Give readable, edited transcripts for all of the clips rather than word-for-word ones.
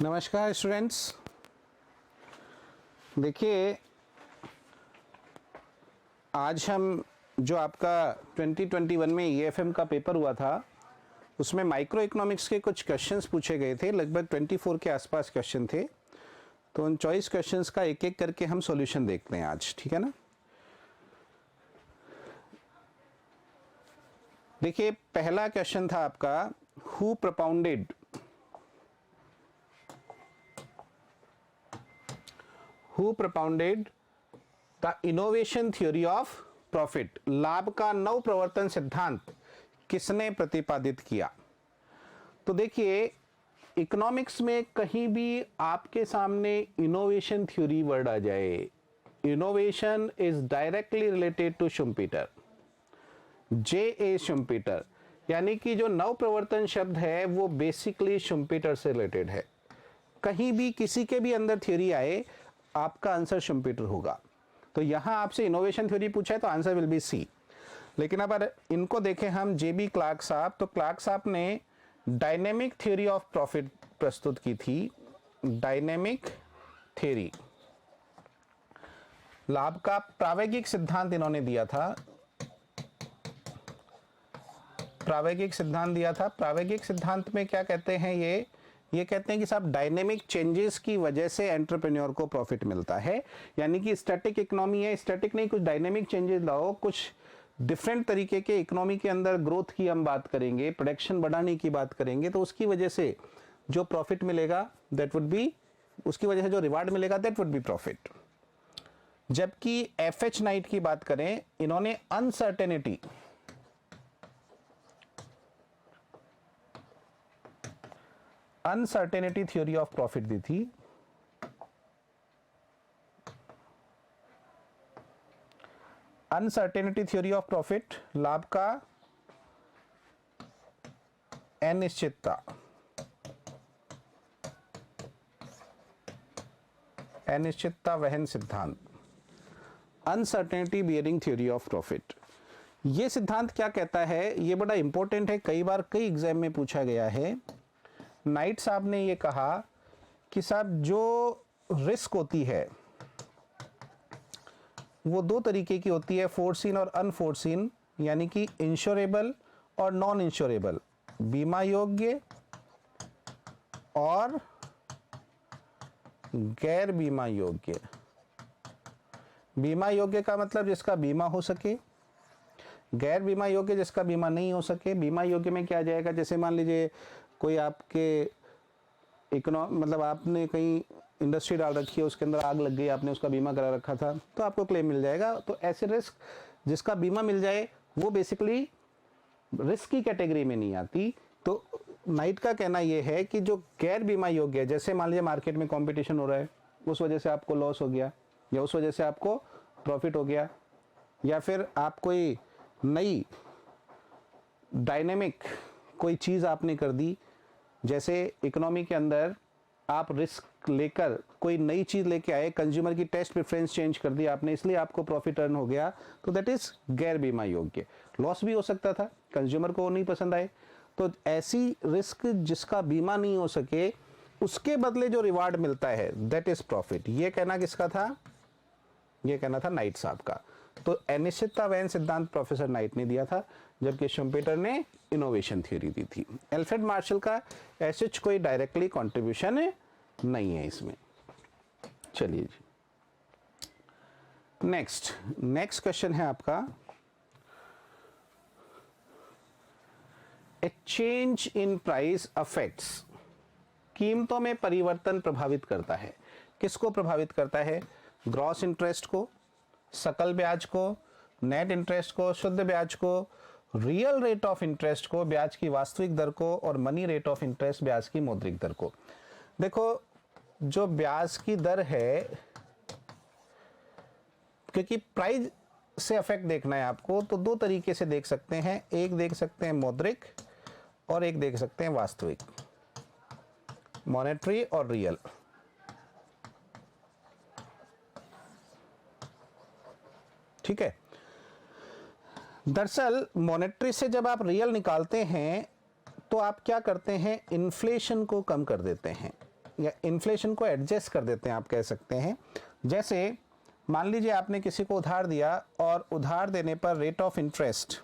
नमस्कार स्टूडेंट्स। देखिए, आज हम जो आपका 2021 में ईएफएम का पेपर हुआ था उसमें माइक्रो इकोनॉमिक्स के कुछ क्वेश्चंस पूछे गए थे। लगभग 24 के आसपास क्वेश्चन थे। तो उन चॉइस क्वेश्चंस का एक एक करके हम सॉल्यूशन देखते हैं आज, ठीक है ना। देखिए, पहला क्वेश्चन था आपका, who propounded the innovation theory of profit. लाभ का नव प्रवर्तन सिद्धांत किसने प्रतिपादित किया। तो देखिए, इकोनॉमिक्स में कहीं भी आपके सामने इनोवेशन थ्योरी वर्ड आ जाए, innovation is directly related to Schumpeter, J.A. Schumpeter. यानी कि जो नव प्रवर्तन शब्द है वो बेसिकली शुम्पीटर से रिलेटेड है। कहीं भी किसी के भी अंदर थ्योरी आए, आपका आंसर शुम्पीटर होगा। तो यहां आपसे इनोवेशन थ्योरी पूछा है तो आंसर विल बी सी। लेकिन अब इनको देखें हम, J.B. क्लार्क साहब, तो क्लार्क साहब ने डायनेमिक थ्योरी ऑफ प्रॉफिट प्रस्तुत की थी। डायनेमिक थ्योरी, लाभ का प्रावेगिक सिद्धांत इन्होंने दिया था। प्रावेगिक सिद्धांत दिया था। प्रावेगिक सिद्धांत में क्या कहते हैं, ये कहते हैं कि साहब डायनेमिक चेंजेस की वजह से एंटरप्रेन्योर को प्रॉफिट मिलता है। यानी कि स्टैटिक इकोनॉमी है, स्टैटिक नहीं, कुछ डायनेमिक चेंजेस लाओ, कुछ डिफरेंट तरीके के इकोनॉमी के अंदर ग्रोथ की हम बात करेंगे, प्रोडक्शन बढ़ाने की बात करेंगे, तो उसकी वजह से जो प्रॉफिट मिलेगा दैट वुड बी, उसकी वजह से जो रिवार्ड मिलेगा दैट वुड बी प्रॉफिट। जबकि एफएच नाइट की बात करें, इन्होंने अनसर्टेनिटी थ्योरी ऑफ प्रॉफिट दी थी। अनसर्टेनिटी थ्योरी ऑफ प्रॉफिट, लाभ का अनिश्चितता, अनिश्चितता वहन सिद्धांत, uncertainty bearing theory of profit. यह सिद्धांत क्या कहता है, यह बड़ा इंपॉर्टेंट है, कई बार कई एग्जाम में पूछा गया है। नाइट साहब ने यह कहा कि साहब जो रिस्क होती है वो दो तरीके की होती है, फोरसीन और अनफोरसीन, यानी कि इंश्योरेबल और नॉन इंश्योरेबल, बीमा योग्य और गैर बीमा योग्य। बीमा योग्य का मतलब जिसका बीमा हो सके, गैर बीमा योग्य जिसका बीमा नहीं हो सके। बीमा योग्य में क्या आ जाएगा, जैसे मान लीजिए कोई आपके मतलब आपने कहीं इंडस्ट्री डाल रखी है, उसके अंदर आग लग गई, आपने उसका बीमा करा रखा था, तो आपको क्लेम मिल जाएगा। तो ऐसे रिस्क जिसका बीमा मिल जाए वो बेसिकली रिस्क की कैटेगरी में नहीं आती। तो नाइट का कहना यह है कि जो गैर बीमा योग्य है, जैसे मान लीजिए मार्केट में कंपटीशन हो रहा है, उस वजह से आपको लॉस हो गया या उस वजह से आपको प्रॉफिट हो गया, या फिर आप कोई नई डायनेमिक कोई चीज़ आपने कर दी, जैसे इकोनॉमी के अंदर आप रिस्क लेकर कोई नई चीज लेके आए, कंज्यूमर की टेस्ट प्रेफरेंस चेंज कर दी आपने, इसलिए आपको प्रॉफिट अर्न हो गया, तो दैट इज गैर बीमा योग्य। लॉस भी हो सकता था, कंज्यूमर को नहीं पसंद आए, तो ऐसी रिस्क जिसका बीमा नहीं हो सके उसके बदले जो रिवार्ड मिलता है दैट इज प्रॉफिट। ये कहना किसका था, ये कहना था नाइट साहब का। तो अनिश्चितता वहन सिद्धांत प्रोफेसर नाइट ने दिया था, जबकि शुम्पीटर ने इनोवेशन थ्योरी दी थी। एल्फ्रेड मार्शल का ऐसे कोई डायरेक्टली कंट्रीब्यूशन नहीं है इसमें। चलिए जी, नेक्स्ट क्वेश्चन है आपका, ए चेंज इन प्राइस अफेक्ट्स, कीमतों में परिवर्तन प्रभावित करता है। किसको प्रभावित करता है, ग्रॉस इंटरेस्ट को, सकल ब्याज को, नेट इंटरेस्ट को, शुद्ध ब्याज को, रियल रेट ऑफ इंटरेस्ट को, ब्याज की वास्तविक दर को, और मनी रेट ऑफ इंटरेस्ट, ब्याज की मौद्रिक दर को। देखो, जो ब्याज की दर है, क्योंकि प्राइस से अफेक्ट देखना है आपको, तो दो तरीके से देख सकते हैं, एक देख सकते हैं मौद्रिक और एक देख सकते हैं वास्तविक, मॉनेटरी और रियल। ठीक है। दरअसल मॉनेटरी से जब आप रियल निकालते हैं तो आप क्या करते हैं, इन्फ्लेशन को कम कर देते हैं। या इन्फ्लेशन को एडजस्ट कर देते हैं, आप कह सकते हैं। जैसे मान लीजिए आपने किसी को उधार दिया और उधार देने पर रेट ऑफ इंटरेस्ट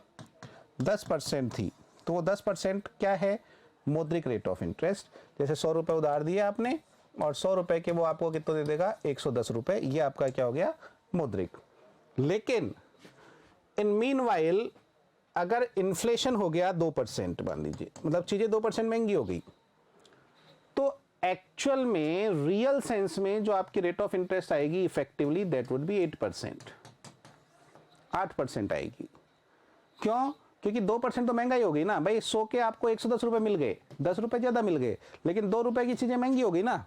10% थी, तो वो 10% क्या है, मौद्रिक रेट ऑफ इंटरेस्ट। जैसे 100 रुपये उधार दिए आपने और 100 रुपये के वो आपको कितना दे देगा, 110 रुपये, ये आपका क्या हो गया, मौद्रिक। लेकिन इन मीनवाइल अगर इन्फ्लेशन हो गया 2%, मान लीजिए, मतलब चीज़ें 2% महंगी हो गई, तो एक्चुअल में रियल सेंस में जो आपकी रेट ऑफ इंटरेस्ट आएगी इफेक्टिवली दैट वुड बी 8%, 8% आएगी। क्यों? क्योंकि 2% तो महंगाई हो गई ना भाई। 100 के आपको 110 रुपये मिल गए, 10 रुपये ज़्यादा मिल गए, लेकिन 2 रुपये की चीज़ें महंगी हो गई ना,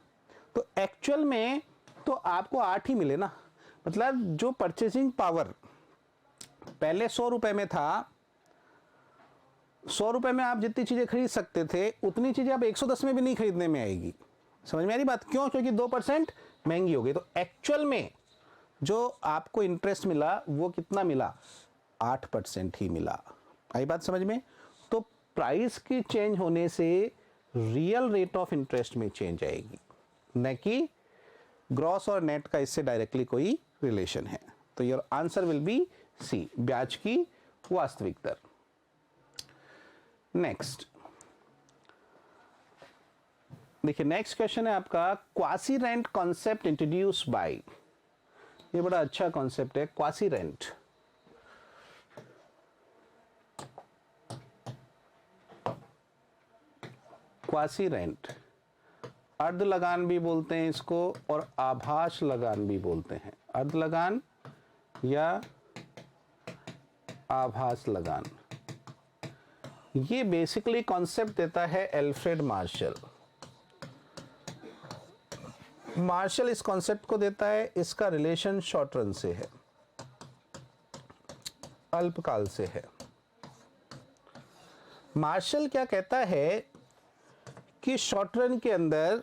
तो एक्चुअल में तो आपको 8 ही मिले ना। मतलब जो परचेसिंग पावर पहले 100 रुपये में था, 100 रुपये में आप जितनी चीज़ें खरीद सकते थे उतनी चीज़ें आप 110 में भी नहीं खरीदने में आएगी। समझ में आ रही बात? क्यों? क्योंकि 2% महंगी हो गई। तो एक्चुअल में जो आपको इंटरेस्ट मिला वो कितना मिला, 8% ही मिला। आई बात समझ में? तो प्राइस की चेंज होने से रियल रेट ऑफ इंटरेस्ट में चेंज आएगी, न कि ग्रॉस और नेट का इससे डायरेक्टली कोई रिलेशन है। तो your answer will be C, ब्याज की वास्तविक दर। नेक्स्ट देखिए, नेक्स्ट क्वेश्चन है आपका, quasi rent concept introduce by. ये बड़ा अच्छा कॉन्सेप्ट है, क्वासी रेंट। क्वासी रेंट, अर्ध लगान भी बोलते हैं इसको और आभास लगान भी बोलते हैं। अर्ध लगान या आभास लगान, ये बेसिकली कॉन्सेप्ट देता है एल्फ्रेड मार्शल। मार्शल इस कॉन्सेप्ट को देता है, इसका रिलेशन शॉर्ट रन से है, अल्पकाल से है। मार्शल क्या कहता है कि शॉर्ट रन के अंदर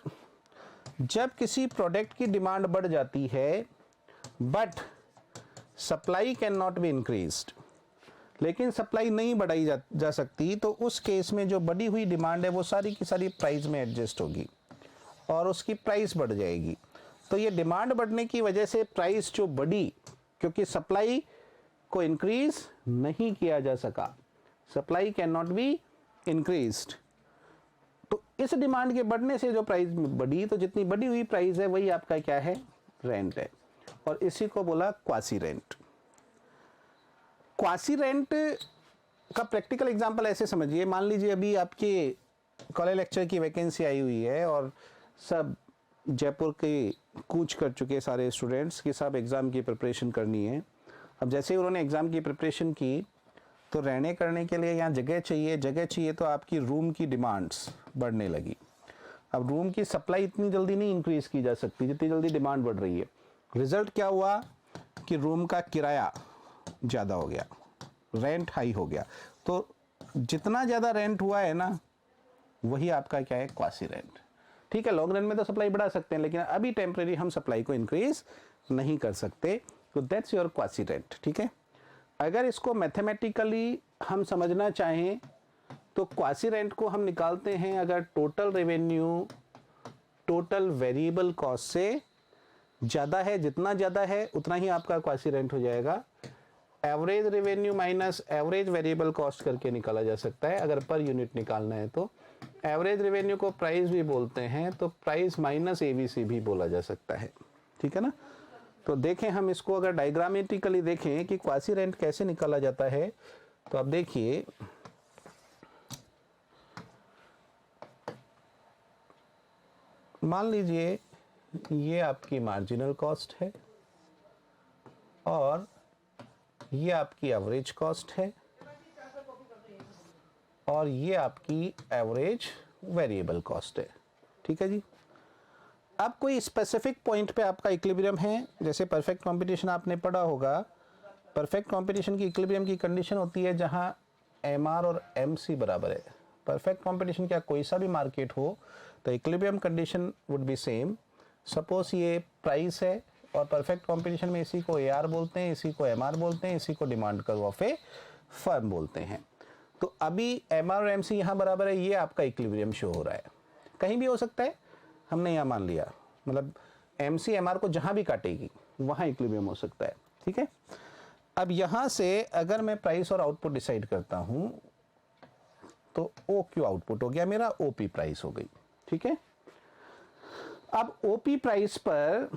जब किसी प्रोडक्ट की डिमांड बढ़ जाती है but supply can not be increased, लेकिन सप्लाई नहीं बढ़ाई जा सकती, तो उस केस में जो बढ़ी हुई डिमांड है वो सारी की सारी प्राइस में एडजस्ट होगी और उसकी प्राइस बढ़ जाएगी। तो ये डिमांड बढ़ने की वजह से प्राइस जो बढ़ी, क्योंकि सप्लाई को इंक्रीज नहीं किया जा सका, supply can not be increased, तो इस डिमांड के बढ़ने से जो प्राइस बढ़ी, तो जितनी बढ़ी हुई प्राइस है वही आपका क्या है, रेंट है। और इसी को बोला क्वासी रेंट। क्वासी रेंट का प्रैक्टिकल एग्जांपल ऐसे समझिए, मान लीजिए अभी आपके कॉलेज लेक्चर की वैकेंसी आई हुई है और सब जयपुर के कूच कर चुके सारे स्टूडेंट्स कि सब एग्ज़ाम की प्रिपरेशन करनी है। अब जैसे ही उन्होंने एग्ज़ाम की प्रिपरेशन की तो रहने करने के लिए यहाँ जगह चाहिए, तो आपकी रूम की डिमांड्स बढ़ने लगी। अब रूम की सप्लाई इतनी जल्दी नहीं इंक्रीज़ की जा सकती जितनी जल्दी डिमांड बढ़ रही है। रिज़ल्ट क्या हुआ कि रूम का किराया ज़्यादा हो गया, रेंट हाई हो गया। तो जितना ज़्यादा रेंट हुआ है ना, वही आपका क्या है, क्वासी रेंट। ठीक है, लॉन्ग रन में तो सप्लाई बढ़ा सकते हैं, लेकिन अभी टेम्परेरी हम सप्लाई को इंक्रीज नहीं कर सकते, तो दैट्स योर क्वासी रेंट। ठीक है, अगर इसको मैथमेटिकली हम समझना चाहें तो क्वासी रेंट को हम निकालते हैं, अगर total revenue total variable cost से ज़्यादा है, जितना ज़्यादा है उतना ही आपका क्वासी रेंट हो जाएगा। Average revenue minus average variable cost करके निकाला जा सकता है अगर पर यूनिट निकालना है तो। एवरेज रेवेन्यू को प्राइस भी बोलते हैं, तो प्राइस माइनस एवीसी भी बोला जा सकता है। ठीक है ना? तो देखें हम इसको अगर डायग्रामेटिकली देखें कि क्वासी रेंट कैसे निकाला जाता है, तो अब देखिए मान लीजिए ये आपकी मार्जिनल कॉस्ट है और ये आपकी एवरेज कॉस्ट है और ये आपकी एवरेज वेरिएबल कॉस्ट है। ठीक है जी। अब कोई स्पेसिफिक पॉइंट पे आपका इक्विलिब्रियम है, जैसे परफेक्ट कंपटीशन आपने पढ़ा होगा। परफेक्ट कंपटीशन की इक्विलिब्रियम की कंडीशन होती है जहां एमआर और एमसी बराबर है। परफेक्ट कंपटीशन क्या कोई सा भी मार्केट हो तो equilibrium condition would be same. Suppose ये प्राइस है और परफेक्ट कंपटीशन में इसी को एआर बोलते हैं, इसी को एमआर बोलते हैं, इसी को demand curve of a firm बोलते हैं। तो अभी एमआर और एमसी यहाँ बराबर है, ये आपका इक्विलिब्रियम शो हो रहा है। कहीं भी हो सकता है, हमने यहाँ मान लिया, मतलब MCMR को जहाँ भी काटेगी वहाँ इक्विलिब्रियम हो सकता है, ठीक है। अब यहाँ से अगर मैं प्राइस और आउटपुट डिसाइड करता हूँ तो OQ आउटपुट हो गया मेरा, OP प्राइस हो गई, ठीक है। अब OP प्राइस पर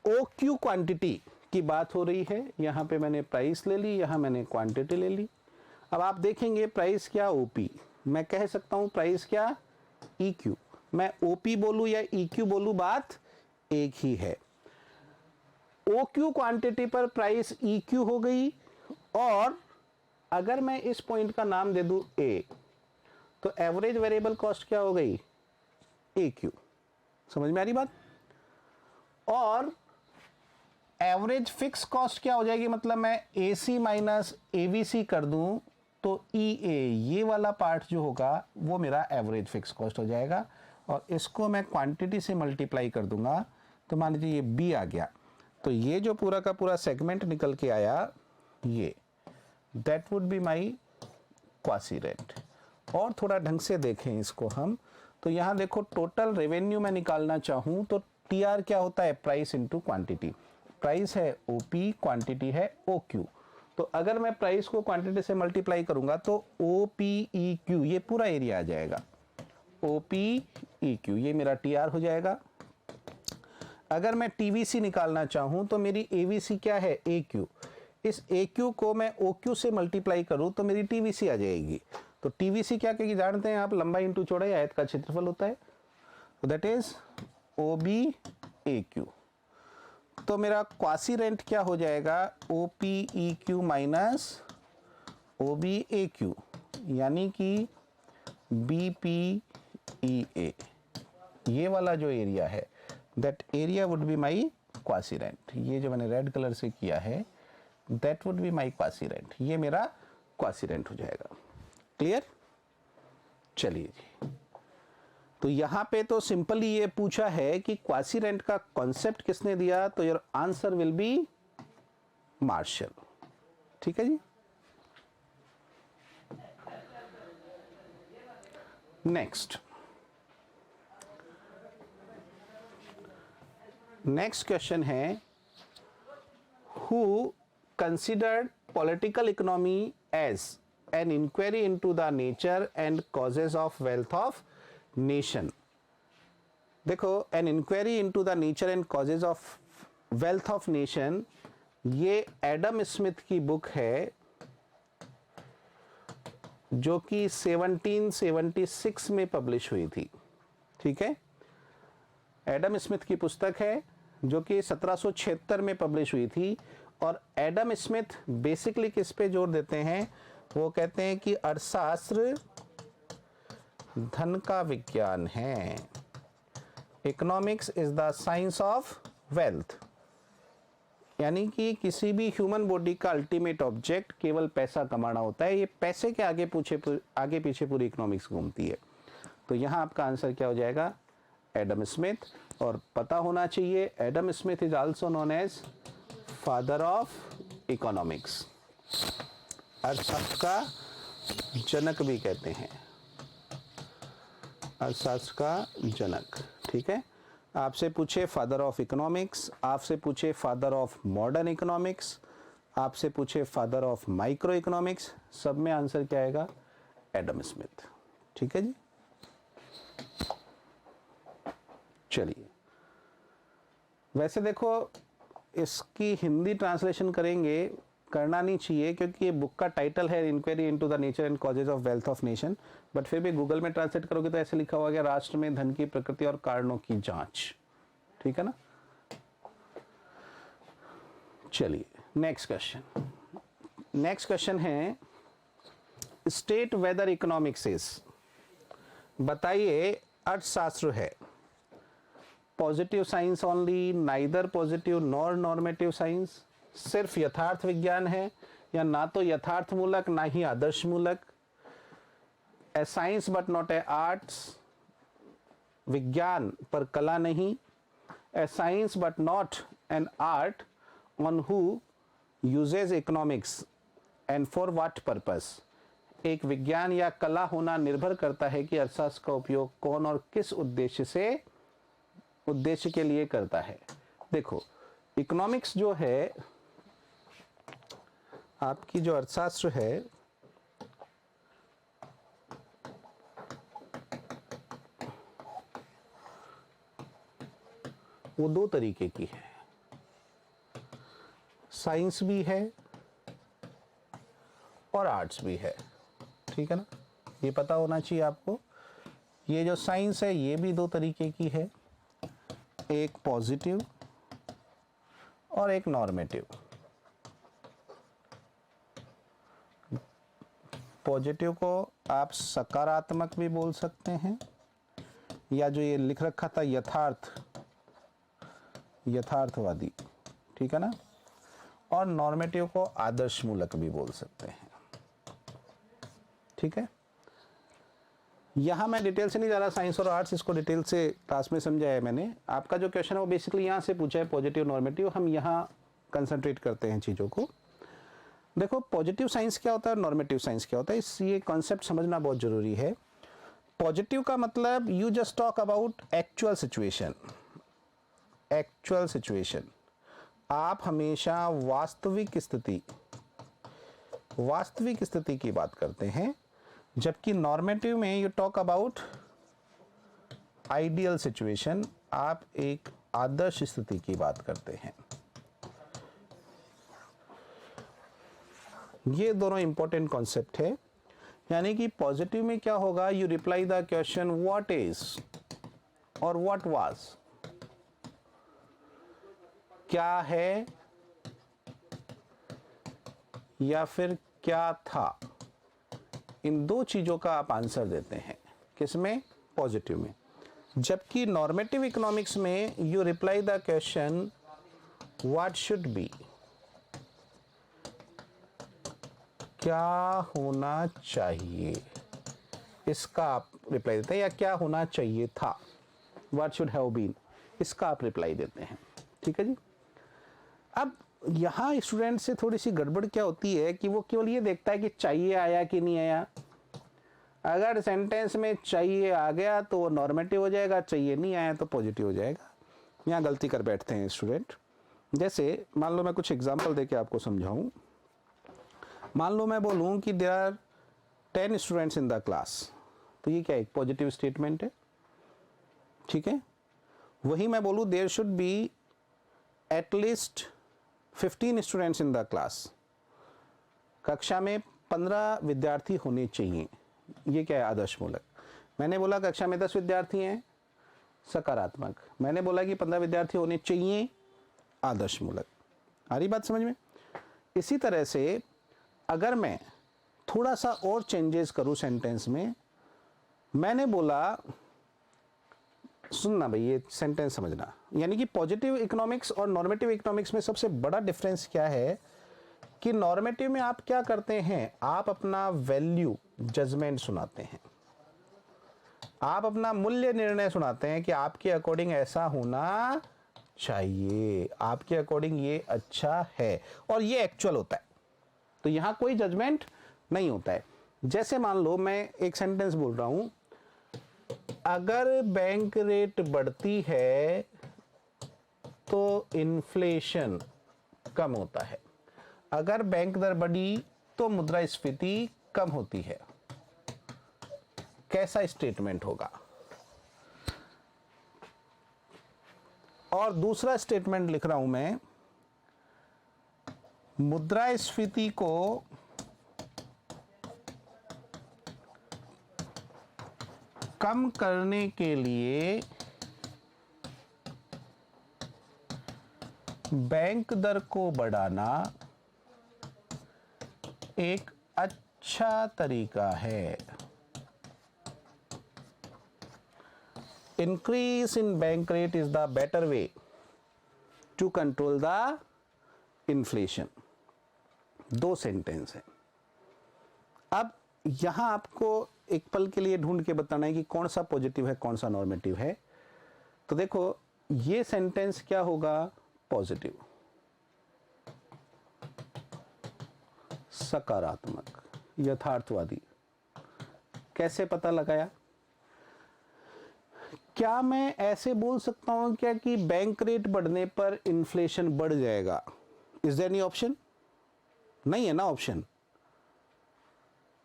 OQ क्वांटिटी की बात हो रही है, यहाँ पे मैंने प्राइस ले ली, यहाँ मैंने क्वांटिटी ले ली। अब आप देखेंगे प्राइस क्या OP, मैं कह सकता हूँ प्राइस क्या EQ, मैं OP बोलूँ या EQ बोलूँ बात एक ही है। OQ क्वांटिटी पर प्राइस EQ हो गई, और अगर मैं इस पॉइंट का नाम दे दूं A, तो एवरेज वेरिएबल कॉस्ट क्या हो गई AQ, समझ में आ रही बात। और एवरेज फिक्स कॉस्ट क्या हो जाएगी, मतलब मैं AC माइनस AVC कर दूं तो EA, ये वाला पार्ट जो होगा वो मेरा एवरेज फिक्स कॉस्ट हो जाएगा, और इसको मैं क्वांटिटी से मल्टीप्लाई कर दूंगा तो मान लीजिए ये B आ गया, तो ये जो पूरा का पूरा सेगमेंट निकल के आया ये, that would be my quasi rent. और थोड़ा ढंग से देखें इसको हम, तो यहाँ देखो टोटल रेवेन्यू में निकालना चाहूँ तो TR क्या होता है, प्राइस इनटू क्वांटिटी। प्राइस है OP, क्वांटिटी है OQ, तो अगर मैं प्राइस को क्वांटिटी से मल्टीप्लाई करूंगा तो OPEQ ये पूरा एरिया आ जाएगा, OPEQ ये मेरा TR हो जाएगा। अगर मैं TVC निकालना चाहूं तो मेरी AVC क्या है AQ, इस AQ को मैं OQ से मल्टीप्लाई करूं तो मेरी TVC आ जाएगी। तो TVC क्या कहेगी जानते हैं आप, लंबाई इंटू चौड़ाई आयत का क्षेत्रफल होता है, तो दैट इज OBAQ। तो मेरा क्वासी रेंट क्या हो जाएगा OPEQ माइनस OBAQ, यानी कि BPEA, ये वाला जो एरिया है that area would be my quasi rent. ये जो मैंने रेड कलर से किया है that would be my quasi rent, ये मेरा क्वासी रेंट हो जाएगा। क्लियर, चलिए जी। तो यहां पे तो सिंपली ये पूछा है कि क्वासी रेंट का कॉन्सेप्ट किसने दिया, तो your answer will be Marshall, ठीक है जी। नेक्स्ट क्वेश्चन है, who considered political economy as an inquiry into the nature and causes of wealth of nation. देखो, an inquiry into the nature and causes of wealth of nation, ये Adam Smith की book है जो कि 1776 में publish हुई थी, ठीक है। एडम स्मिथ की पुस्तक है जो कि 1776 में पब्लिश हुई थी, और एडम स्मिथ बेसिकली किस पे जोर देते हैं, वो कहते हैं कि अर्थशास्त्र धन का विज्ञान है, economics is the science of wealth, यानी कि किसी भी ह्यूमन बॉडी का अल्टीमेट ऑब्जेक्ट केवल पैसा कमाना होता है, ये पैसे के आगे पीछे पूरी इकोनॉमिक्स घूमती है। तो यहाँ आपका आंसर क्या हो जाएगा, एडम स्मिथ। और पता होना चाहिए Adam Smith is also known as father of economics, अर्थशास्त्र का जनक भी कहते हैं, अर्थशास्त्र का जनक, ठीक है। आपसे पूछे फादर ऑफ इकोनॉमिक्स, आपसे पूछे फादर ऑफ मॉडर्न इकोनॉमिक्स, आपसे पूछे फादर ऑफ माइक्रो इकोनॉमिक्स, सब में आंसर क्या आएगा, एडम स्मिथ, ठीक है जी। चलिए, वैसे देखो इसकी हिंदी ट्रांसलेशन करेंगे, करना नहीं चाहिए क्योंकि ये बुक का टाइटल है inquiry into the nature and causes of wealth of nation, but फिर भी गूगल में ट्रांसलेट करोगे तो ऐसे लिखा हुआ है राष्ट्र में धन की प्रकृति और कारणों की जांच, ठीक है ना। चलिए नेक्स्ट क्वेश्चन है, स्टेट वेदर इकोनॉमिक्स इज, बताइए अर्थशास्त्र है positive science only, neither positive nor normative science, सिर्फ यथार्थ विज्ञान है या ना तो यथार्थ मूलक ना ही आदर्श मूलक, ए science but not a arts, विज्ञान पर कला नहीं, ए science but not an art on who usage economics and for what purpose, एक विज्ञान या कला होना निर्भर करता है कि अर्थशास्त्र का उपयोग कौन और किस उद्देश्य से उद्देश्य के लिए करता है। देखो इकोनॉमिक्स जो है, आपकी जो अर्थशास्त्र है, वो दो तरीके की है, साइंस भी है और आर्ट्स भी है, ठीक है ना, ये पता होना चाहिए आपको। ये जो साइंस है ये भी दो तरीके की है, एक पॉजिटिव और एक नॉर्मेटिव। पॉजिटिव को आप सकारात्मक भी बोल सकते हैं, या जो ये लिख रखा था यथार्थवादी, ठीक है ना, और नॉर्मेटिव को आदर्श मूलक भी बोल सकते हैं, ठीक है। यहां मैं डिटेल से नहीं जा रहा, साइंस और आर्ट्स इसको डिटेल से क्लास में समझाया है मैंने। आपका जो क्वेश्चन है वो बेसिकली यहां से पूछा है, पॉजिटिव नॉर्मेटिव, हम यहां कंसंट्रेट करते हैं चीज़ों को। देखो पॉजिटिव साइंस क्या होता है, नॉर्मेटिव साइंस क्या होता है, इस ये कॉन्सेप्ट समझना बहुत जरूरी है। पॉजिटिव का मतलब you just talk about actual situation. Actual situation, आप हमेशा वास्तविक स्थिति की बात करते हैं, जबकि नॉर्मेटिव में you talk about ideal situation, आप एक आदर्श स्थिति की बात करते हैं। ये दोनों इंपॉर्टेंट कॉन्सेप्ट है। यानी कि पॉजिटिव में क्या होगा, you reply the question what is और व्हाट वाज, क्या है या फिर क्या था, इन दो चीजों का आप आंसर देते हैं, किसमें, पॉजिटिव में। जबकि नॉर्मेटिव इकोनॉमिक्स में you reply the question what should be, क्या होना चाहिए, इसका आप रिप्लाई देते हैं, या क्या होना चाहिए था, व्हाट शुड हैव बीन, इसका आप रिप्लाई देते हैं, ठीक है जी। अब यहाँ स्टूडेंट से थोड़ी सी गड़बड़ क्या होती है कि वो केवल ये देखता है कि चाहिए आया कि नहीं आया। अगर सेंटेंस में चाहिए आ गया तो वो नॉर्मेटिव हो जाएगा, चाहिए नहीं आया तो पॉजिटिव हो जाएगा। यहाँ गलती कर बैठते हैं स्टूडेंट। जैसे मान लो मैं कुछ एग्जांपल देके आपको समझाऊं। मान लो मैं बोलूं कि there are 10 students in the class, तो ये क्या एक पॉजिटिव स्टेटमेंट है, ठीक है। वही मैं बोलूं there should be at least 15 students in the class, कक्षा में 15 विद्यार्थी होने चाहिए, ये क्या है, आदर्श मूलक। मैंने बोला कक्षा में 10 विद्यार्थी हैं, सकारात्मक। मैंने बोला कि 15 विद्यार्थी होने चाहिए, आदर्श मूलक। आ रही बात समझ में। इसी तरह से अगर मैं थोड़ा सा और चेंजेस करूं सेंटेंस में, मैंने बोला, सुनना भाई ये सेंटेंस समझना, यानी कि पॉजिटिव इकोनॉमिक्स और नॉर्मेटिव इकोनॉमिक्स में सबसे बड़ा डिफरेंस क्या है कि नॉर्मेटिव में आप क्या करते हैं, आप अपना वैल्यू जजमेंट सुनाते हैं, आप अपना मूल्य निर्णय सुनाते हैं कि आपके अकॉर्डिंग ऐसा होना चाहिए, आपके अकॉर्डिंग ये अच्छा है, और ये एक्चुअल होता है। तो यहां कोई जजमेंट नहीं होता है। जैसे मान लो मैं एक सेंटेंस बोल रहा हूं, अगर बैंक रेट बढ़ती है तो इन्फ्लेशन कम होता है, अगर बैंक दर बढ़ी तो मुद्रास्फीति कम होती है। कैसा स्टेटमेंट होगा। और दूसरा स्टेटमेंट लिख रहा हूं मैं, मुद्रास्फीति को कम करने के लिए बैंक दर को बढ़ाना एक अच्छा तरीका है। Increase in bank rate is the better way to control the inflation. दो सेंटेंस है। अब यहां आपको एक पल के लिए ढूंढ के बताना है कि कौन सा पॉजिटिव है कौन सा नॉर्मेटिव है। तो देखो ये सेंटेंस क्या होगा, पॉजिटिव, सकारात्मक, यथार्थवादी। कैसे पता लगाया क्या मैं ऐसे बोल सकता हूं क्या कि बैंक रेट बढ़ने पर इन्फ्लेशन बढ़ जाएगा? Is there any option? नहीं है ना ऑप्शन।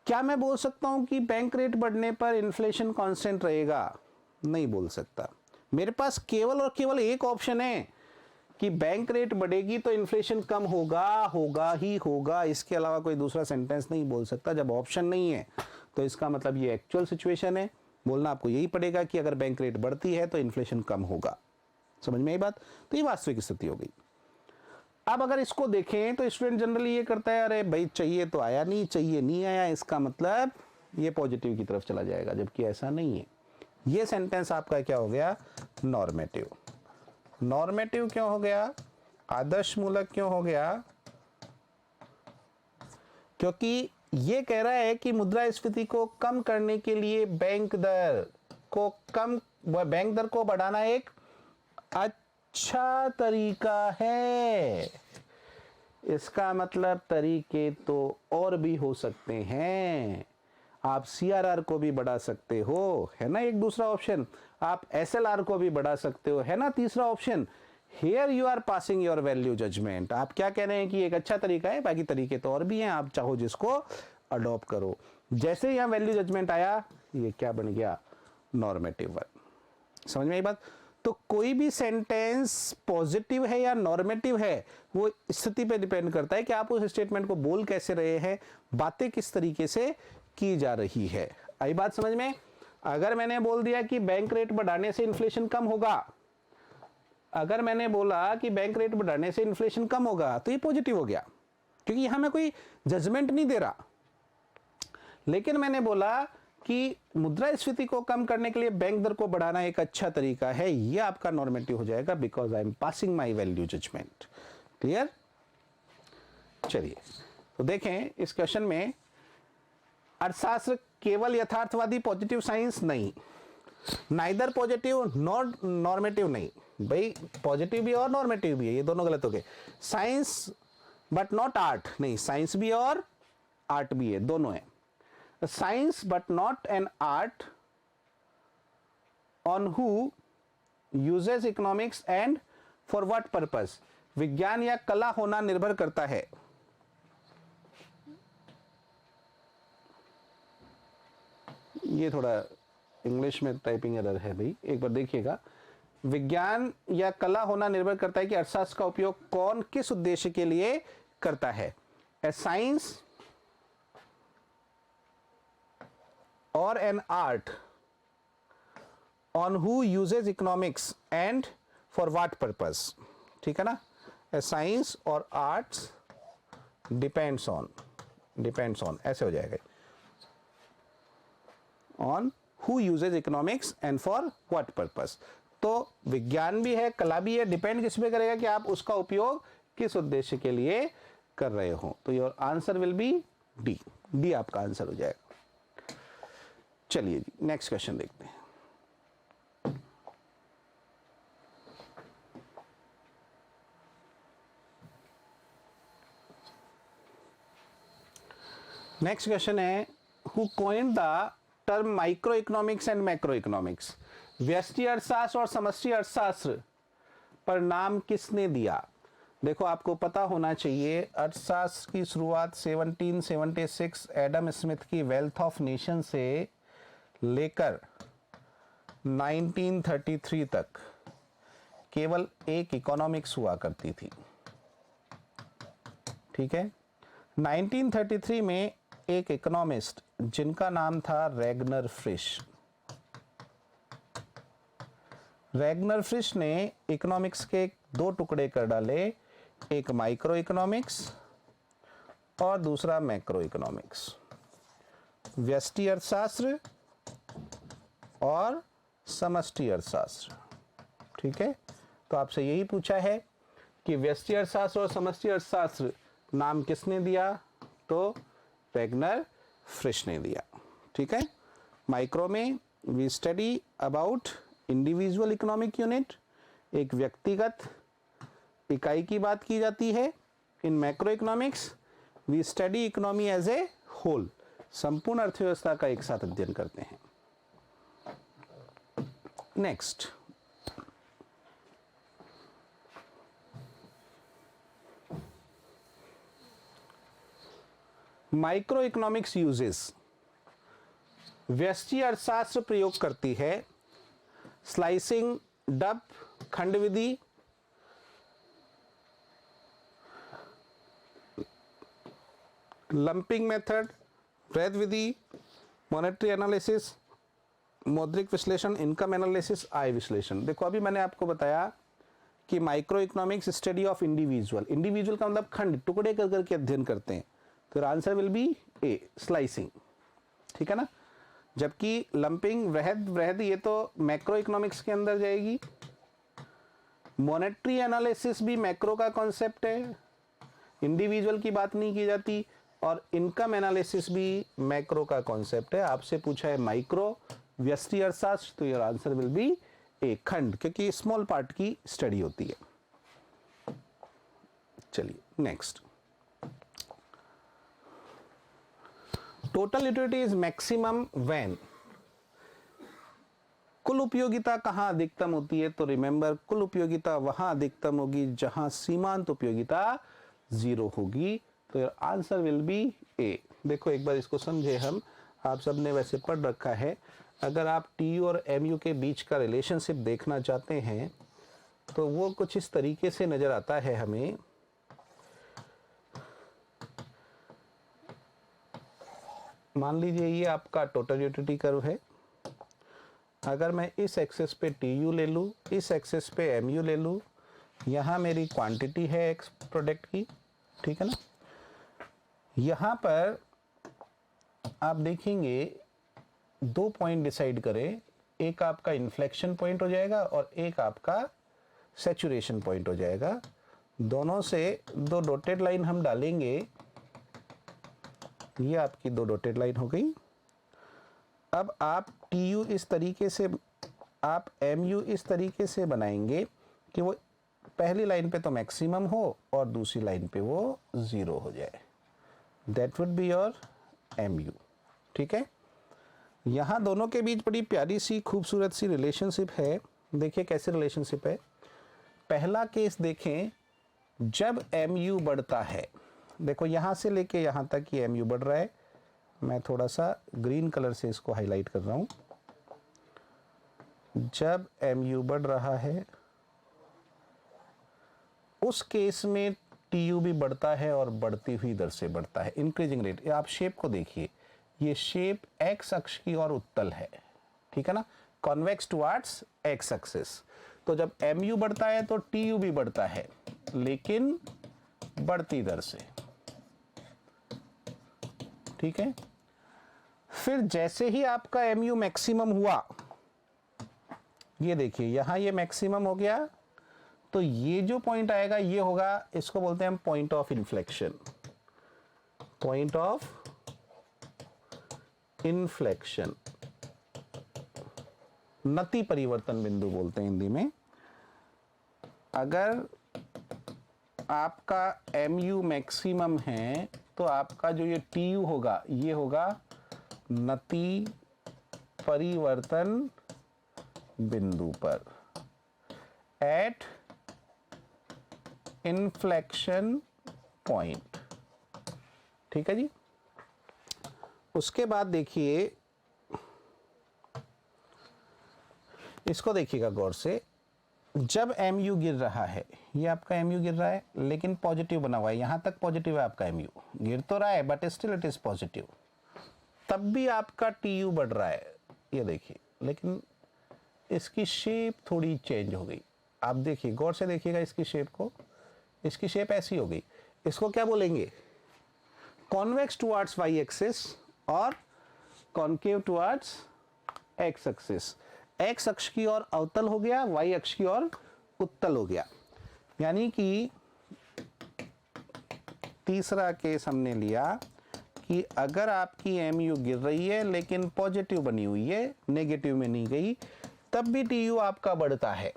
क्या मैं बोल सकता हूं कि बैंक रेट बढ़ने पर इन्फ्लेशन कांस्टेंट रहेगा? नहीं बोल सकता। मेरे पास केवल और केवल एक ऑप्शन है कि बैंक रेट बढ़ेगी तो इन्फ्लेशन कम होगा, होगा ही होगा, इसके अलावा कोई दूसरा सेंटेंस नहीं बोल सकता। जब ऑप्शन नहीं है तो इसका मतलब ये एक्चुअल सिचुएशन है, बोलना आपको यही पड़ेगा कि अगर बैंक रेट बढ़ती है तो इन्फ्लेशन कम होगा। समझ में आई बात? तो ये वास्तविक स्थिति हो गई। अब अगर इसको देखें तो स्टूडेंट जनरली ये करता है, अरे भाई चाहिए तो आया नहीं, चाहिए नहीं आया, इसका मतलब ये पॉजिटिव की तरफ चला जाएगा, जबकि ऐसा नहीं है। ये सेंटेंस आपका क्या हो गया? नॉर्मेटिव। नॉर्मेटिव क्यों हो गया? आदर्श मूलक क्यों हो गया? क्योंकि ये कह रहा है कि मुद्रास्फीति को कम करने के लिए बैंक दर को बढ़ाना एक अच्छा तरीका है। इसका मतलब तरीके तो और भी हो सकते हैं। आप CRR को भी बढ़ा सकते हो, है ना एक दूसरा ऑप्शन। आप SLR को भी बढ़ा सकते हो, है ना तीसरा option. Here you are passing your value judgement. आप क्या कह रहे हैं कि एक अच्छा तरीका है, बाकी तरीके तो और भी हैं, आप चाहो जिसको अडॉप्ट करो। जैसे यहां वैल्यू जजमेंट आया, ये क्या बन गया? Normative verb. समझ में आई बात? तो कोई भी सेंटेंस पॉजिटिव है या नॉर्मेटिव है, वो स्थिति पे डिपेंड करता है कि आप उस स्टेटमेंट को बोल कैसे रहे हैं, बातें किस तरीके से की जा रही है। आई बात समझ में? अगर मैंने बोल दिया कि बैंक रेट बढ़ाने से इन्फ्लेशन कम होगा, अगर मैंने बोला कि बैंक रेट बढ़ाने से इन्फ्लेशन कम होगा, तो ये पॉजिटिव हो गया, क्योंकि यहां मैं कोई जजमेंट नहीं दे रहा। लेकिन मैंने बोला कि मुद्रास्फीति को कम करने के लिए बैंक दर को बढ़ाना एक अच्छा तरीका है, ये आपका नॉर्मेटिव हो जाएगा, because I am passing my value judgement. Clear? चलिए तो देखें इस क्वेश्चन में, अर्थशास्त्र केवल यथार्थवादी पॉजिटिव साइंस नहीं, नाइदर पॉजिटिव नॉट नॉर्मेटिव नहीं। भाई पॉजिटिव भी और नॉर्मेटिव भी है, ये दोनों गलत हो गए। साइंस बट नॉट आर्ट नहीं, साइंस भी और आर्ट भी है, दोनों है। Science but not an art on who uses economics and for what purpose. विज्ञान या कला होना निर्भर करता है। ये थोड़ा इंग्लिश में टाइपिंग एरर है भाई, एक बार देखिएगा। विज्ञान या कला होना निर्भर करता है कि अर्थशास्त्र का उपयोग कौन किस उद्देश्य के लिए करता है। ए साइंस और an art on who usage economics and for what purpose. ठीक है ना? ए साइंस और आर्ट्स डिपेंड्स ऑन ऐसे हो जाएगा, on who usage economics and for what purpose. तो विज्ञान भी है, कला भी है, डिपेंड किस पे करेगा कि आप उसका उपयोग किस उद्देश्य के लिए कर रहे हो। तो your answer will B D आपका आंसर हो जाएगा। चलिए जी नेक्स्ट क्वेश्चन देखते हैं। नेक्स्ट क्वेश्चन है, who coined the term micro economics and macro economics. व्यष्टि अर्थशास्त्र और समष्टि अर्थशास्त्र पर नाम किसने दिया? देखो आपको पता होना चाहिए, अर्थशास्त्र की शुरुआत 1776 एडम स्मिथ की वेल्थ ऑफ नेशन से लेकर 1933 तक केवल एक इकोनॉमिक्स हुआ करती थी। ठीक है? 1933 में एक इकोनॉमिस्ट जिनका नाम था रैगनर फ्रिश, रैगनर फ्रिश ने इकोनॉमिक्स के दो टुकड़े कर डाले, एक माइक्रो इकोनॉमिक्स और दूसरा मैक्रो इकोनॉमिक्स। व्यष्टि अर्थशास्त्र और समष्टि अर्थशास्त्र। ठीक है? तो आपसे यही पूछा है कि व्यष्टि अर्थशास्त्र और समष्टि अर्थशास्त्र नाम किसने दिया? तो रैगनर फ्रिश ने दिया। ठीक है? माइक्रो में we study about individual economic unit, एक व्यक्तिगत इकाई की बात की जाती है। In macro economics we study economy as a whole, संपूर्ण अर्थव्यवस्था का एक साथ अध्ययन करते हैं। नेक्स्ट, माइक्रो इकोनॉमिक्स यूजेस, व्यष्टि अर्थशास्त्र प्रयोग करती है स्लाइसिंग, डब, खंड विधि, लंपिंग मेथड, वृहद विधि, मॉनेटरी एनालिसिस, मौद्रिक विश्लेषण, इनकम एनालिसिस, आय विश्लेषण। देखो अभी मैंने आपको बताया कि micro economics study of individual, individual का मतलब खंड, टुकड़े कर करके अध्ययन करते हैं, तो answer will B A, slicing, ठीक है ना। जबकि लंपिंग, वृहद ये तो मैक्रो इकोनॉमिक्स के अंदर जाएगी। मॉनेटरी एनालिसिस भी मैक्रो का कॉन्सेप्ट है, इंडिविजुअल की बात नहीं की जाती। और इनकम एनालिसिस भी मैक्रो का कॉन्सेप्ट है। आपसे पूछा है माइक्रो, व्यष्टि अर्थशास्त्र, तो योर आंसर विल बी ए, खंड, क्योंकि स्मॉल पार्ट की स्टडी होती है। चलिए next, total utility is maximum when, कुल उपयोगिता कहां अधिकतम होती है, तो रिमेंबर कुल उपयोगिता वहां अधिकतम होगी जहां सीमांत उपयोगिता 0 होगी, तो आंसर विल बी ए। देखो एक बार इसको समझे हम, आप सबने वैसे पढ़ रखा है। अगर आप टीयू और एमयू के बीच का रिलेशनशिप देखना चाहते हैं तो वो कुछ इस तरीके से नजर आता है हमें। मान लीजिए ये आपका टोटल यूटिलिटी कर्व है। अगर मैं इस एक्सेस पे टीयू ले लूँ, इस एक्सेस पे एमयू ले लूँ, यहाँ मेरी क्वांटिटी है एक्स प्रोडक्ट की, ठीक है ना। यहाँ पर आप देखेंगे 2 पॉइंट डिसाइड करें, एक आपका इन्फ्लेक्शन पॉइंट हो जाएगा और एक आपका सैचुरेशन पॉइंट हो जाएगा। दोनों से 2 डॉटेड लाइन हम डालेंगे, ये आपकी 2 डॉटेड लाइन हो गई। अब आप टीयू इस तरीके से, आप एमयू इस तरीके से बनाएंगे कि वो पहली लाइन पे तो मैक्सिमम हो और दूसरी लाइन पे वो 0 हो जाए। That would be your MU, ठीक है। यहाँ दोनों के बीच बड़ी प्यारी सी खूबसूरत सी रिलेशनशिप है। देखिए कैसे रिलेशनशिप है। पहला केस देखें, जब एमयू बढ़ता है, देखो यहाँ से लेके यहाँ तक ये एमयू बढ़ रहा है। मैं थोड़ा सा ग्रीन कलर से इसको हाईलाइट कर रहा हूँ। जब एमयू बढ़ रहा है उस केस में टीयू भी बढ़ता है और बढ़ती हुई दर से बढ़ता है, इंक्रीजिंग रेट। आप शेप को देखिए, ये शेप एक्स अक्ष की ओर उत्तल है, ठीक है ना, कॉन्वेक्स टुवर्ड्स एक्स एक्सिस। तो जब एमयू बढ़ता है तो टीयू भी बढ़ता है, लेकिन बढ़ती दर से, ठीक है। फिर जैसे ही आपका एमयू मैक्सिमम हुआ, ये देखिए यहां ये मैक्सिमम हो गया, तो ये जो पॉइंट आएगा ये होगा, इसको बोलते हैं हम point of inflection. Point of inflection, नति परिवर्तन बिंदु बोलते हैं हिंदी में। अगर आपका एमयू मैक्सिमम है तो आपका जो ये टीयू होगा ये होगा नति परिवर्तन बिंदु पर, एट इन्फ्लेक्शन पॉइंट, ठीक है जी। उसके बाद देखिए, इसको देखिएगा गौर से। जब एमयू गिर रहा है, ये आपका एमयू गिर रहा है लेकिन पॉजिटिव बना हुआ है, यहां तक पॉजिटिव है आपका एमयू, गिर तो रहा है but still it is positive, तब भी आपका टीयू बढ़ रहा है, ये देखिए। लेकिन इसकी शेप थोड़ी चेंज हो गई। आप देखिए गौर से देखिएगा इसकी शेप को, इसकी शेप ऐसी हो गई। इसको क्या बोलेंगे, कॉन्वेक्स टुवर्ड्स वाई एक्सिस और concave towards x axis. X अक्ष की ओर अवतल हो गया, वाई अक्ष की ओर उत्तल हो गया। यानी कि तीसरा केस हमने लिया कि अगर आपकी एमयू गिर रही है लेकिन पॉजिटिव बनी हुई है, नेगेटिव में नहीं गई, तब भी टीयू आपका बढ़ता है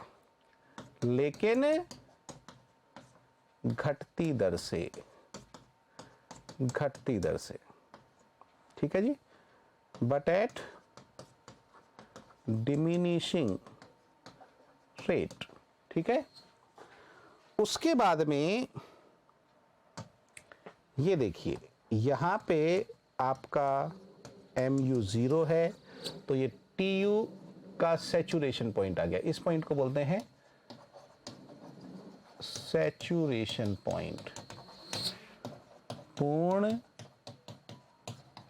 लेकिन घटती दर से, घटती दर से, ठीक है जी, बट एट डिमिनिशिंग रेट, ठीक है। उसके बाद में ये देखिए यहां पे आपका mu 0 है, तो ये tu का सैचुरेशन पॉइंट आ गया। इस पॉइंट को बोलते हैं सैचुरेशन पॉइंट, पूर्ण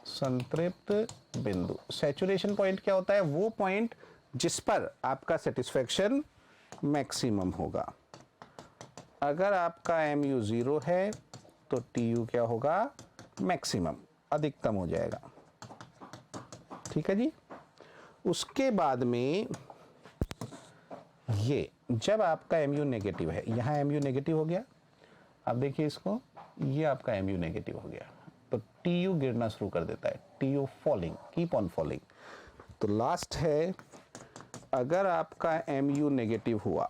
संतृप्त बिंदु। सैचुरेशन पॉइंट क्या होता है? वो पॉइंट जिस पर आपका सेटिस्फेक्शन मैक्सिमम होगा। अगर आपका mu 0 है तो tu क्या होगा? मैक्सिमम, अधिकतम हो जाएगा, ठीक है जी। उसके बाद में ये जब आपका mu नेगेटिव है, यहां mu नेगेटिव हो गया, अब देखिए इसको, ये आपका mu नेगेटिव हो गया तो tu गिरना शुरू कर देता है, tu falling, keep on falling. तो लास्ट है, अगर आपका mu नेगेटिव हुआ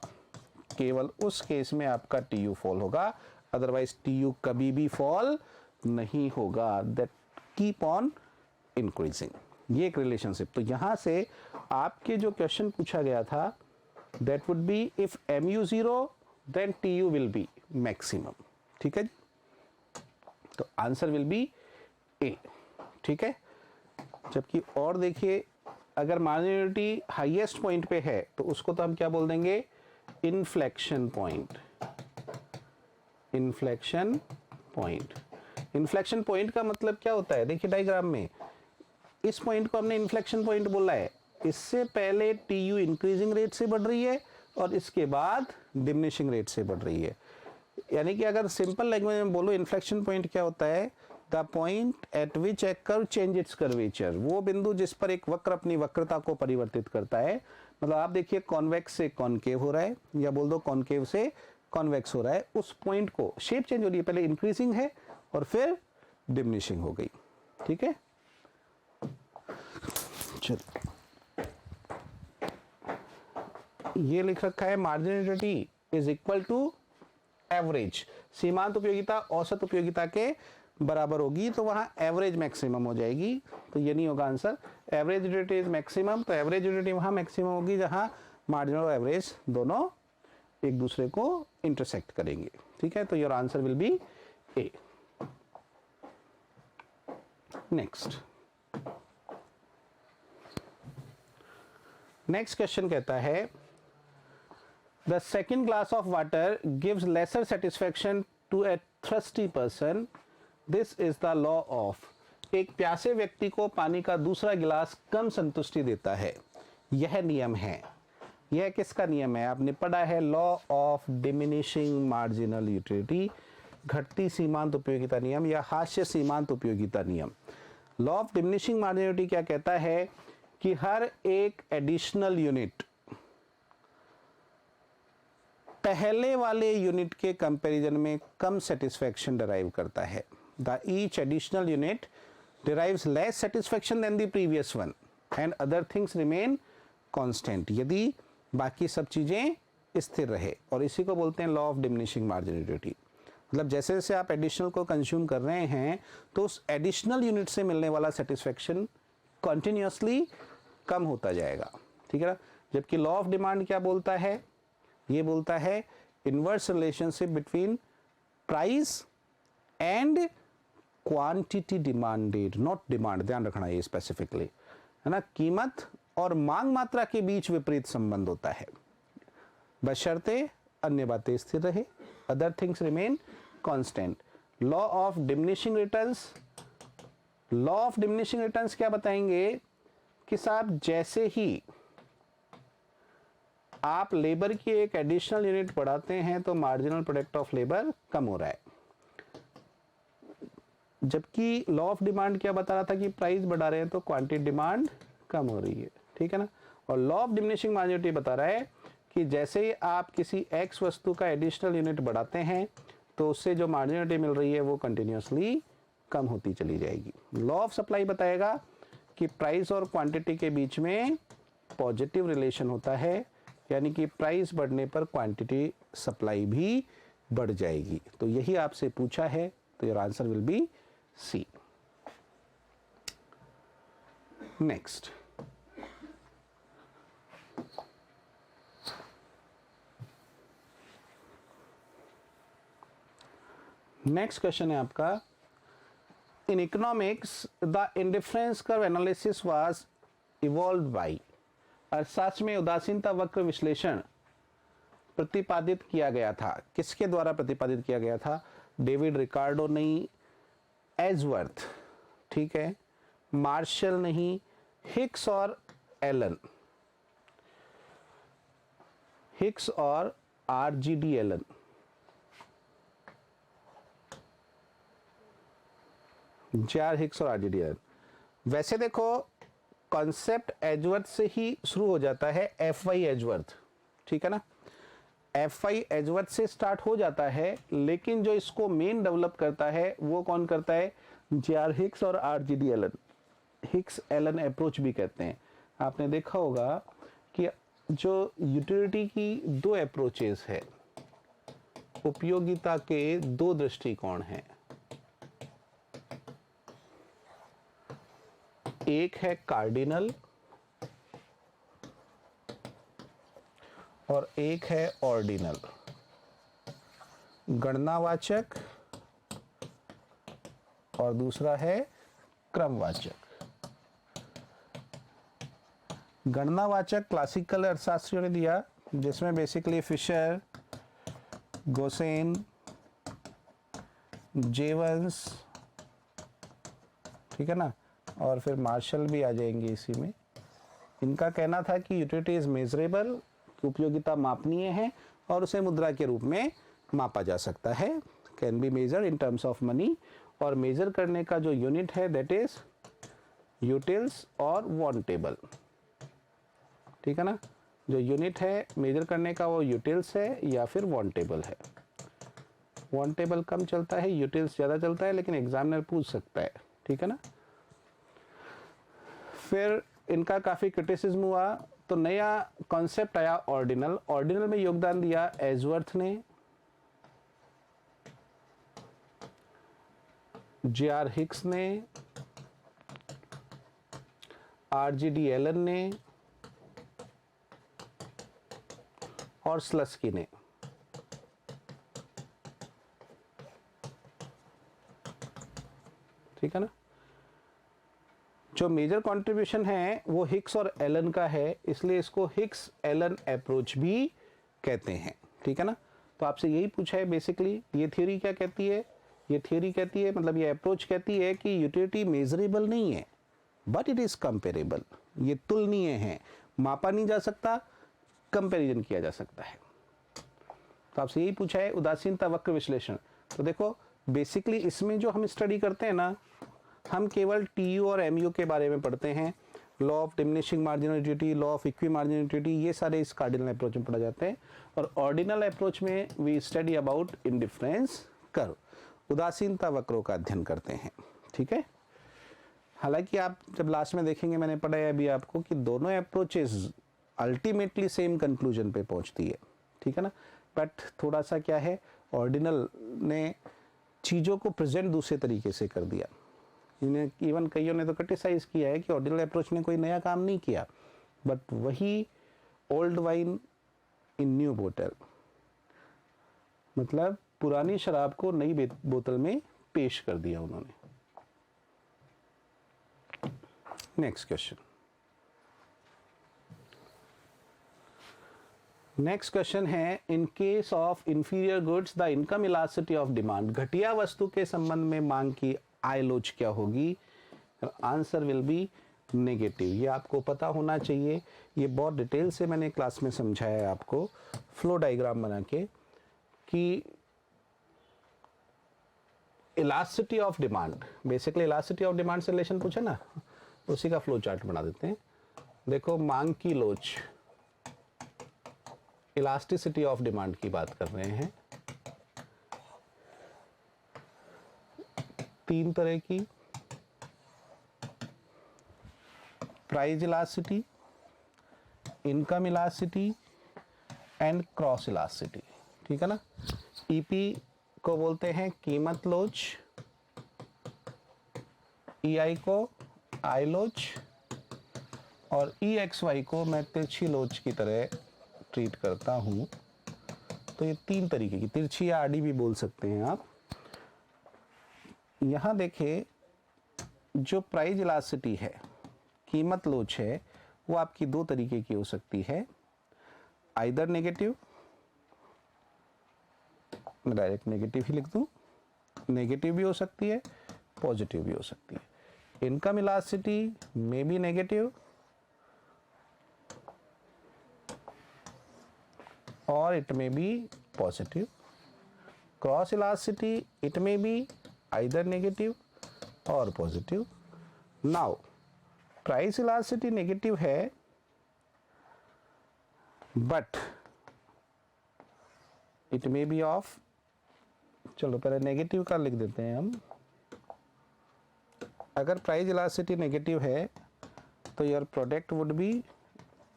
केवल उस केस में आपका tu फॉल होगा, अदरवाइज tu कभी भी फॉल नहीं होगा। दैट कीप ऑन इंक्रीजिंग, ये एक रिलेशनशिप। तो यहां से आपके जो क्वेश्चन पूछा गया था, that would be if mu 0 then tu will be maximum, ठीक है। तो आंसर विल बी ए, ठीक है। जबकि और देखिए, अगर मार्जिनलिटी हाईएस्ट पॉइंट पे है तो उसको तो हम क्या बोल देंगे? Inflection point. Inflection point, inflection point का मतलब क्या होता है? देखिए डायग्राम में इस पॉइंट को हमने इन्फ्लेक्शन पॉइंट बोला है। इससे पहले टीयू इंक्रीजिंग रेट से बढ़ रही है और इसके बाद डिमिनिशिंग रेट से बढ़ रही है। यानी कि अगर सिंपल लैंग्वेज में बोलो, इन्फ्लेक्शन पॉइंट क्या होता है? The point eight which A curve change it's curvature, वो बिंदु जिस पर एक वक्र अपनी वक्रता को परिवर्तित करता है। मतलब आप देखिए कॉन्वेक्स से कॉनकेव हो रहा है, या बोल दो कॉनकेव से कॉन्वेक्स हो रहा है, उस पॉइंट को शेप चेंज हो रही है, पहले इंक्रीजिंग है और फिर डिमिनिशिंग हो गई, ठीक है। चलो, ये लिख रखा है मार्जिनलिटी इज इक्वल टू एवरेज। सीमांत उपयोगिता औसत उपयोगिता के बराबर होगी, तो वहां एवरेज मैक्सिमम हो जाएगी, तो ये नहीं होगा answer. Average utility is maximum, तो एवरेज यूटिलिटी वहां मैक्सिमम होगी जहां मार्जिनल और एवरेज दोनों एक दूसरे को इंटरसेक्ट करेंगे, ठीक है। तो your answer will B A. Next question कहता है, the second glass of water gives lesser satisfaction to a thirsty person. This is the law of। एक प्यासे व्यक्ति को पानी का दूसरा गिलास कम संतुष्टि देता है, यह नियम है। यह किसका नियम है? आपने पढ़ा है, law of diminishing marginal utility, घटती सीमांत उपयोगिता नियम या हास्य सीमांत उपयोगिता नियम। लॉ ऑफ डिमिनिशिंग मार्जिनलिटी क्या कहता है कि हर एक एडिशनल यूनिट पहले वाले यूनिट के कंपैरिजन में कम सेटिस्फैक्शन डिराइव करता है। The each additional unit derives less satisfaction than the previous one and other things remain constant, यदि बाकी सब चीजें स्थिर रहे, और इसी को बोलते हैं लॉ ऑफ डिमिनिशिंग मार्जिनलिटी। मतलब जैसे जैसे आप एडिशनल को कंज्यूम कर रहे हैं तो उस एडिशनल यूनिट से मिलने वाला सेटिस्फैक्शन कंटिन्यूअसली कम होता जाएगा, ठीक है ना। जबकि लॉ ऑफ डिमांड क्या बोलता है? ये बोलता है inverse relationship between price and quantity demanded, not demand, ध्यान रखना ये स्पेसिफिकली, है ना। कीमत और मांग मात्रा के बीच विपरीत संबंध होता है, बशर्ते अन्य बातें स्थिर रहे, other things remain constant. Law of diminishing returns, law of diminishing returns क्या बताएंगे कि साहब जैसे ही आप लेबर की एक एडिशनल यूनिट बढ़ाते हैं तो मार्जिनल प्रोडक्ट ऑफ लेबर कम हो रहा है। जबकि लॉ ऑफ डिमांड क्या बता रहा था कि प्राइस बढ़ा रहे हैं तो क्वांटिटी डिमांड कम हो रही है, ठीक है ना। और लॉ ऑफ डिमिनिशिंग मार्जिनलिटी बता रहा है कि जैसे ही आप किसी एक्स वस्तु का एडिशनल यूनिट बढ़ाते हैं तो उससे जो मार्जिनलिटी मिल रही है वो कंटिन्यूअसली कम होती चली जाएगी। लॉ ऑफ सप्लाई बताएगा कि प्राइस और क्वांटिटी के बीच में पॉजिटिव रिलेशन होता है, यानी कि प्राइस बढ़ने पर क्वांटिटी सप्लाई भी बढ़ जाएगी। तो यही आपसे पूछा है, तो your answer will be C. Next, next question है आपका, in economics the indifference curve analysis was evolve by, अर्थशास्त्र में उदासीनता वक्र विश्लेषण प्रतिपादित किया गया था, किसके द्वारा प्रतिपादित किया गया था? डेविड रिकार्डो नहीं, एजवर्थ, ठीक है, मार्शल नहीं, हिक्स और एलन, हिक्स और आरजीडी एलन। जे.आर. हिक्स और आरजीडी एलन। वैसे देखो कॉन्सेप्ट एजवर्थ से ही शुरू हो जाता है, एफ वाई एजवर्थ, ठीक है ना, एफ वाई एजवर्थ से स्टार्ट हो जाता है, लेकिन जो इसको मेन डेवलप करता है वो कौन करता है? जे.आर. हिक्स और RGD Allen. Hicks Allen approach भी कहते हैं। आपने देखा होगा कि जो यूटिलिटी की दो अप्रोचेस है, उपयोगिता के दो दृष्टिकोण हैं, एक है कार्डिनल और एक है ऑर्डिनल, गणनावाचक और दूसरा है क्रमवाचक। गणनावाचक क्लासिकल अर्थशास्त्रियों ने दिया, जिसमें बेसिकली फिशर, गोसेन, जेवंस, ठीक है ना, और फिर मार्शल भी आ जाएंगे इसी में। इनका कहना था कि यूटिलिटी इज मेजरेबल, उपयोगिता मापनीय है और उसे मुद्रा के रूप में मापा जा सकता है, can be measure in terms of money, और मेजर करने का जो यूनिट है दैट इज यूटिल्स और वांटेबल, ठीक है ना, जो यूनिट है मेजर करने का वो यूटिल्स है या फिर वांटेबल है। वांटेबल कम चलता है, यूटिल्स ज़्यादा चलता है, लेकिन एग्जामिनर पूछ सकता है, ठीक है ना। फिर इनका काफ़ी क्रिटिसिज्म हुआ, तो नया कॉन्सेप्ट आया ऑर्डिनल। ऑर्डिनल में योगदान दिया एजवर्थ ने, जे.आर. हिक्स ने, आरजीडी एलन ने और स्लस्की ने। ठीक है ना। जो मेजर कंट्रीब्यूशन है वो हिक्स और एलन का है, इसलिए इसको हिक्स एलन अप्रोच भी कहते हैं, ठीक है ना। तो आपसे यही पूछा है बेसिकली, ये थ्योरी क्या कहती है? ये थ्योरी कहती है, मतलब ये अप्रोच कहती है कि यूटिलिटी मेजरेबल नहीं है, बट इट इज कंपेरेबल। ये तुलनीय है, मापा नहीं जा सकता, कंपैरिजन किया जा सकता है। तो आपसे यही पूछा है उदासीनता वक्र विश्लेषण। तो देखो बेसिकली इसमें जो हम स्टडी करते हैं ना, हम केवल टीयू और एमयू के बारे में पढ़ते हैं। Law of diminishing marginal utility, law of equi marginal utility, ये सारे इस कार्डिनल अप्रोच में पढ़ा जाते हैं। और ऑर्डिनल अप्रोच में we study about indifference curve, उदासीनता वक्रों का अध्ययन करते हैं, ठीक है। हालांकि आप जब लास्ट में देखेंगे, मैंने पढ़ाया अभी आपको कि दोनों अप्रोचेस अल्टीमेटली सेम कंक्लूजन पे पहुंचती है, ठीक है ना। बट थोड़ा सा क्या है, ऑर्डिनल ने चीज़ों को प्रेजेंट दूसरे तरीके से कर दिया। इन्हें इवन कईयों ने तो क्रिटिसाइज किया है कि ऑर्डिनल अप्रोच ने कोई नया काम नहीं किया, बट वही ओल्ड वाइन इन न्यू बोतल, मतलब पुरानी शराब को नई बोतल में पेश कर दिया उन्होंने। नेक्स्ट क्वेश्चन, नेक्स्ट क्वेश्चन है, in case of inferior goods the income elasticity of demand, घटिया वस्तु के संबंध में मांग की आय लोच क्या होगी? Answer will B negative. ये आपको पता होना चाहिए, ये बहुत डिटेल से मैंने क्लास में समझाया है आपको फ्लो डायग्राम बना के, कि elasticity of demand, basically elasticity of demand से रिलेशन पूछा ना, उसी का फ्लो चार्ट बना देते हैं। देखो मांग की लोच, इलास्टिसिटी ऑफ डिमांड की बात कर रहे हैं। तीन तरह की, price elasticity, income elasticity and cross elasticity, ठीक है ना। ईपी को बोलते हैं कीमत लोच, ईआई को आई लोच, और ईएक्सवाई को मैं तिरछी लोच की तरह ट्रीट करता हूं। तो ये तीन तरीके की, तिरछी या आड़ी भी बोल सकते हैं आप, यहां देखिए जो प्राइस इलास्टिसिटी है, कीमत लोच है, वो आपकी दो तरीके की हो सकती है, आइदर नेगेटिव, मैं डायरेक्ट नेगेटिव ही लिख दूं, नेगेटिव भी हो सकती है, पॉजिटिव भी हो सकती है। Income elasticity may be negative और it may be positive. Cross elasticity it may be either negative और positive. Now price elasticity negative है, but it may be of, चलो पहले नेगेटिव का लिख देते हैं हम। अगर प्राइस इलास्टिसिटी नेगेटिव है तो your product would be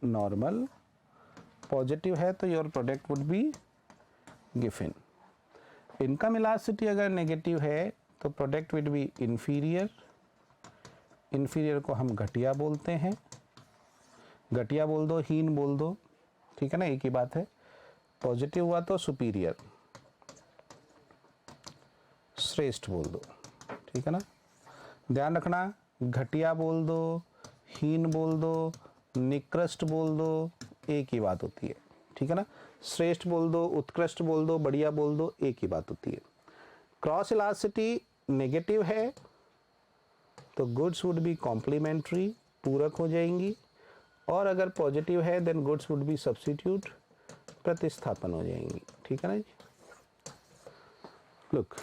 normal, positive है तो your product would be Giffen. Income elasticity अगर नेगेटिव है तो product would be inferior, inferior को हम घटिया बोलते हैं, घटिया बोल दो, हीन बोल दो, ठीक है ना, एक ही बात है। पॉजिटिव हुआ तो सुपीरियर, श्रेष्ठ बोल दो, ठीक है ना। ध्यान रखना, घटिया बोल दो, हीन बोल दो, निकृष्ट बोल दो, एक ही बात होती है, ठीक है ना। श्रेष्ठ बोल दो, उत्कृष्ट बोल दो, बढ़िया बोल दो, एक ही बात होती है। क्रॉस इलास्टिसिटी नेगेटिव है तो गुड्स वुड बी कॉम्प्लीमेंट्री, पूरक हो जाएंगी, और अगर पॉजिटिव है then goods would be substitute, प्रतिस्थापन हो जाएंगी, ठीक है ना जी। Look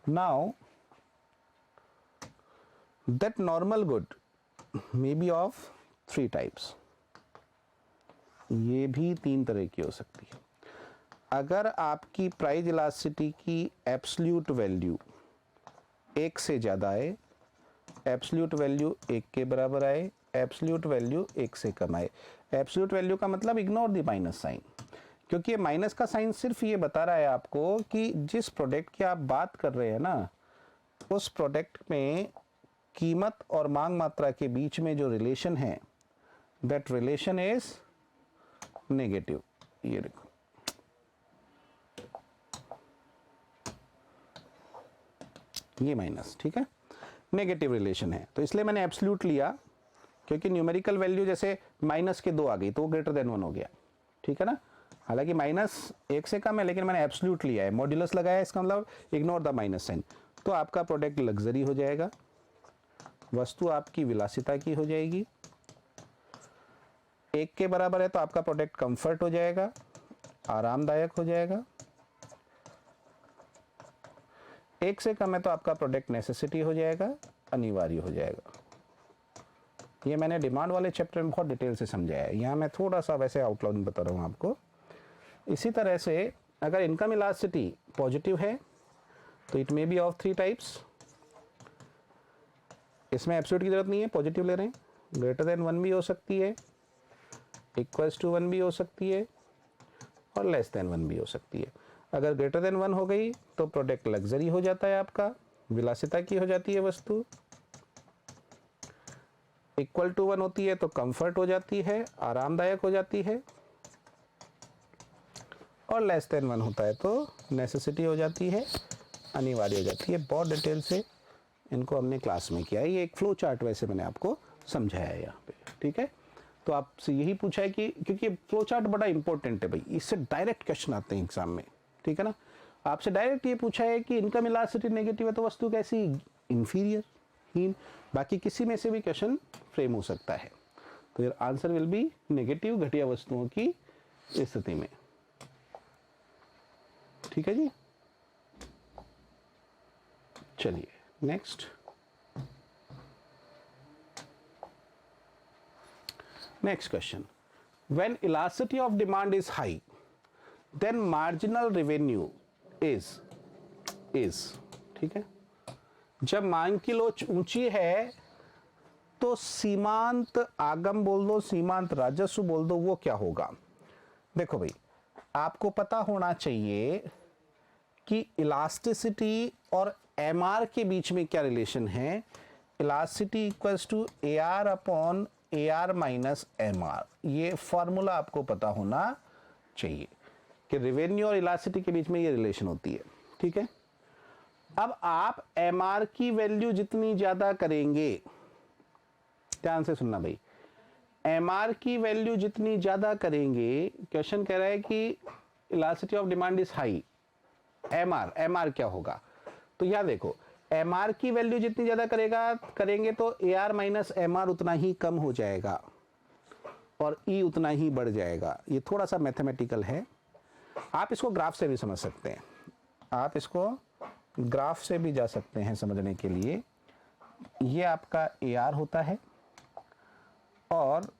now that normal good may be of 3 types, ये भी 3 तरह की हो सकती है। अगर आपकी प्राइस इलास्टिसिटी की एब्सोल्यूट वैल्यू 1 से ज़्यादा आए, एब्सोल्यूट वैल्यू 1 के बराबर आए, एब्सोल्यूट वैल्यू 1 से कम आए। एब्सोल्यूट वैल्यू का मतलब इग्नोर द माइनस साइन, क्योंकि ये माइनस का साइन सिर्फ ये बता रहा है आपको कि जिस प्रोडक्ट की आप बात कर रहे हैं ना, उस प्रोडक्ट में कीमत और मांग मात्रा के बीच में जो रिलेशन है, दैट रिलेशन इज नेगेटिव। ये देखो, ये माइनस, ठीक है, नेगेटिव रिलेशन है, तो इसलिए मैंने एब्सोल्यूट लिया, क्योंकि न्यूमेरिकल वैल्यू जैसे माइनस के 2 आ गई तो वो ग्रेटर देन 1 हो गया, ठीक है ना। हालांकि माइनस 1 से कम है, लेकिन मैंने एब्सोल्यूट लिया है, मॉड्यूलस लगाया है, इसका मतलब इग्नोर द माइनस साइन। तो आपका प्रोडक्ट लग्जरी हो जाएगा, वस्तु आपकी विलासिता की हो जाएगी। 1 के बराबर है तो आपका प्रोडक्ट कंफर्ट हो जाएगा, आरामदायक हो जाएगा। 1 से कम है तो आपका प्रोडक्ट नेसेसिटी हो जाएगा, अनिवार्य हो जाएगा। ये मैंने डिमांड वाले चैप्टर में बहुत डिटेल से समझाया है, यहाँ मैं थोड़ा सा वैसे आउटलाइन बता रहा हूँ आपको। इसी तरह से अगर इनकम इलास्टिसिटी पॉजिटिव है तो it may be of 3 types, इसमें एब्सोल्यूट की जरूरत नहीं है, पॉजिटिव ले रहे हैं, ग्रेटर देन 1 भी हो सकती है, इक्वल्स टू 1 भी हो सकती है, और लेस देन 1 भी हो सकती है। अगर ग्रेटर देन 1 हो गई तो प्रोडक्ट लग्जरी हो जाता है, आपका विलासिता की हो जाती है वस्तु। इक्वल टू 1 होती है तो कंफर्ट हो जाती है, आरामदायक हो जाती है, और लेस देन 1 होता है तो नेसेसिटी हो जाती है, अनिवार्य हो जाती है। बहुत डिटेल से इनको हमने क्लास में किया है, ये एक फ्लो चार्ट वैसे मैंने आपको समझाया है यहाँ पे, ठीक है। तो आपसे यही पूछा है कि क्योंकि फ्लो चार्ट बड़ा इंपॉर्टेंट है भाई, इससे डायरेक्ट क्वेश्चन आते हैं एग्जाम में, ठीक है ना। आपसे डायरेक्ट ये पूछा है कि इनकम इलास्टिसिटी नेगेटिव है तो वस्तु कैसी, इंफीरियर, हीन, बाकी किसी में से भी क्वेश्चन फ्रेम हो सकता है। तो यार आंसर विल बी नेगेटिव, घटिया वस्तुओं की स्थिति में, ठीक है जी। चलिए next question, when elasticity of demand is high then marginal revenue is, ठीक है। जब मांग की लोच ऊंची है तो सीमांत आगम बोल दो, सीमांत राजस्व बोल दो, वो क्या होगा। देखो भाई, आपको पता होना चाहिए कि इलास्टिसिटी और एमआर के बीच में क्या रिलेशन है। Elasticity equals to AR upon AR minus MR, ये फॉर्मूला आपको पता होना चाहिए कि रेवेन्यू और इलास्टिसिटी के बीच में ये रिलेशन होती है, ठीक है। अब आप एमआर की वैल्यू जितनी ज्यादा करेंगे, ध्यान से सुनना भाई, एमआर की वैल्यू जितनी ज्यादा करेंगे, क्वेश्चन कह रहा है कि elasticity of demand is high, MR क्या होगा, तो यह देखो एमआर की वैल्यू जितनी ज्यादा करेंगे तो एआर माइनस एमआर उतना ही कम हो जाएगा और ई उतना ही बढ़ जाएगा। ये थोड़ा सा मैथमेटिकल है, आप इसको ग्राफ से भी समझ सकते हैं, आप इसको ग्राफ से भी जा सकते हैं समझने के लिए। ये आपका एआर होता है और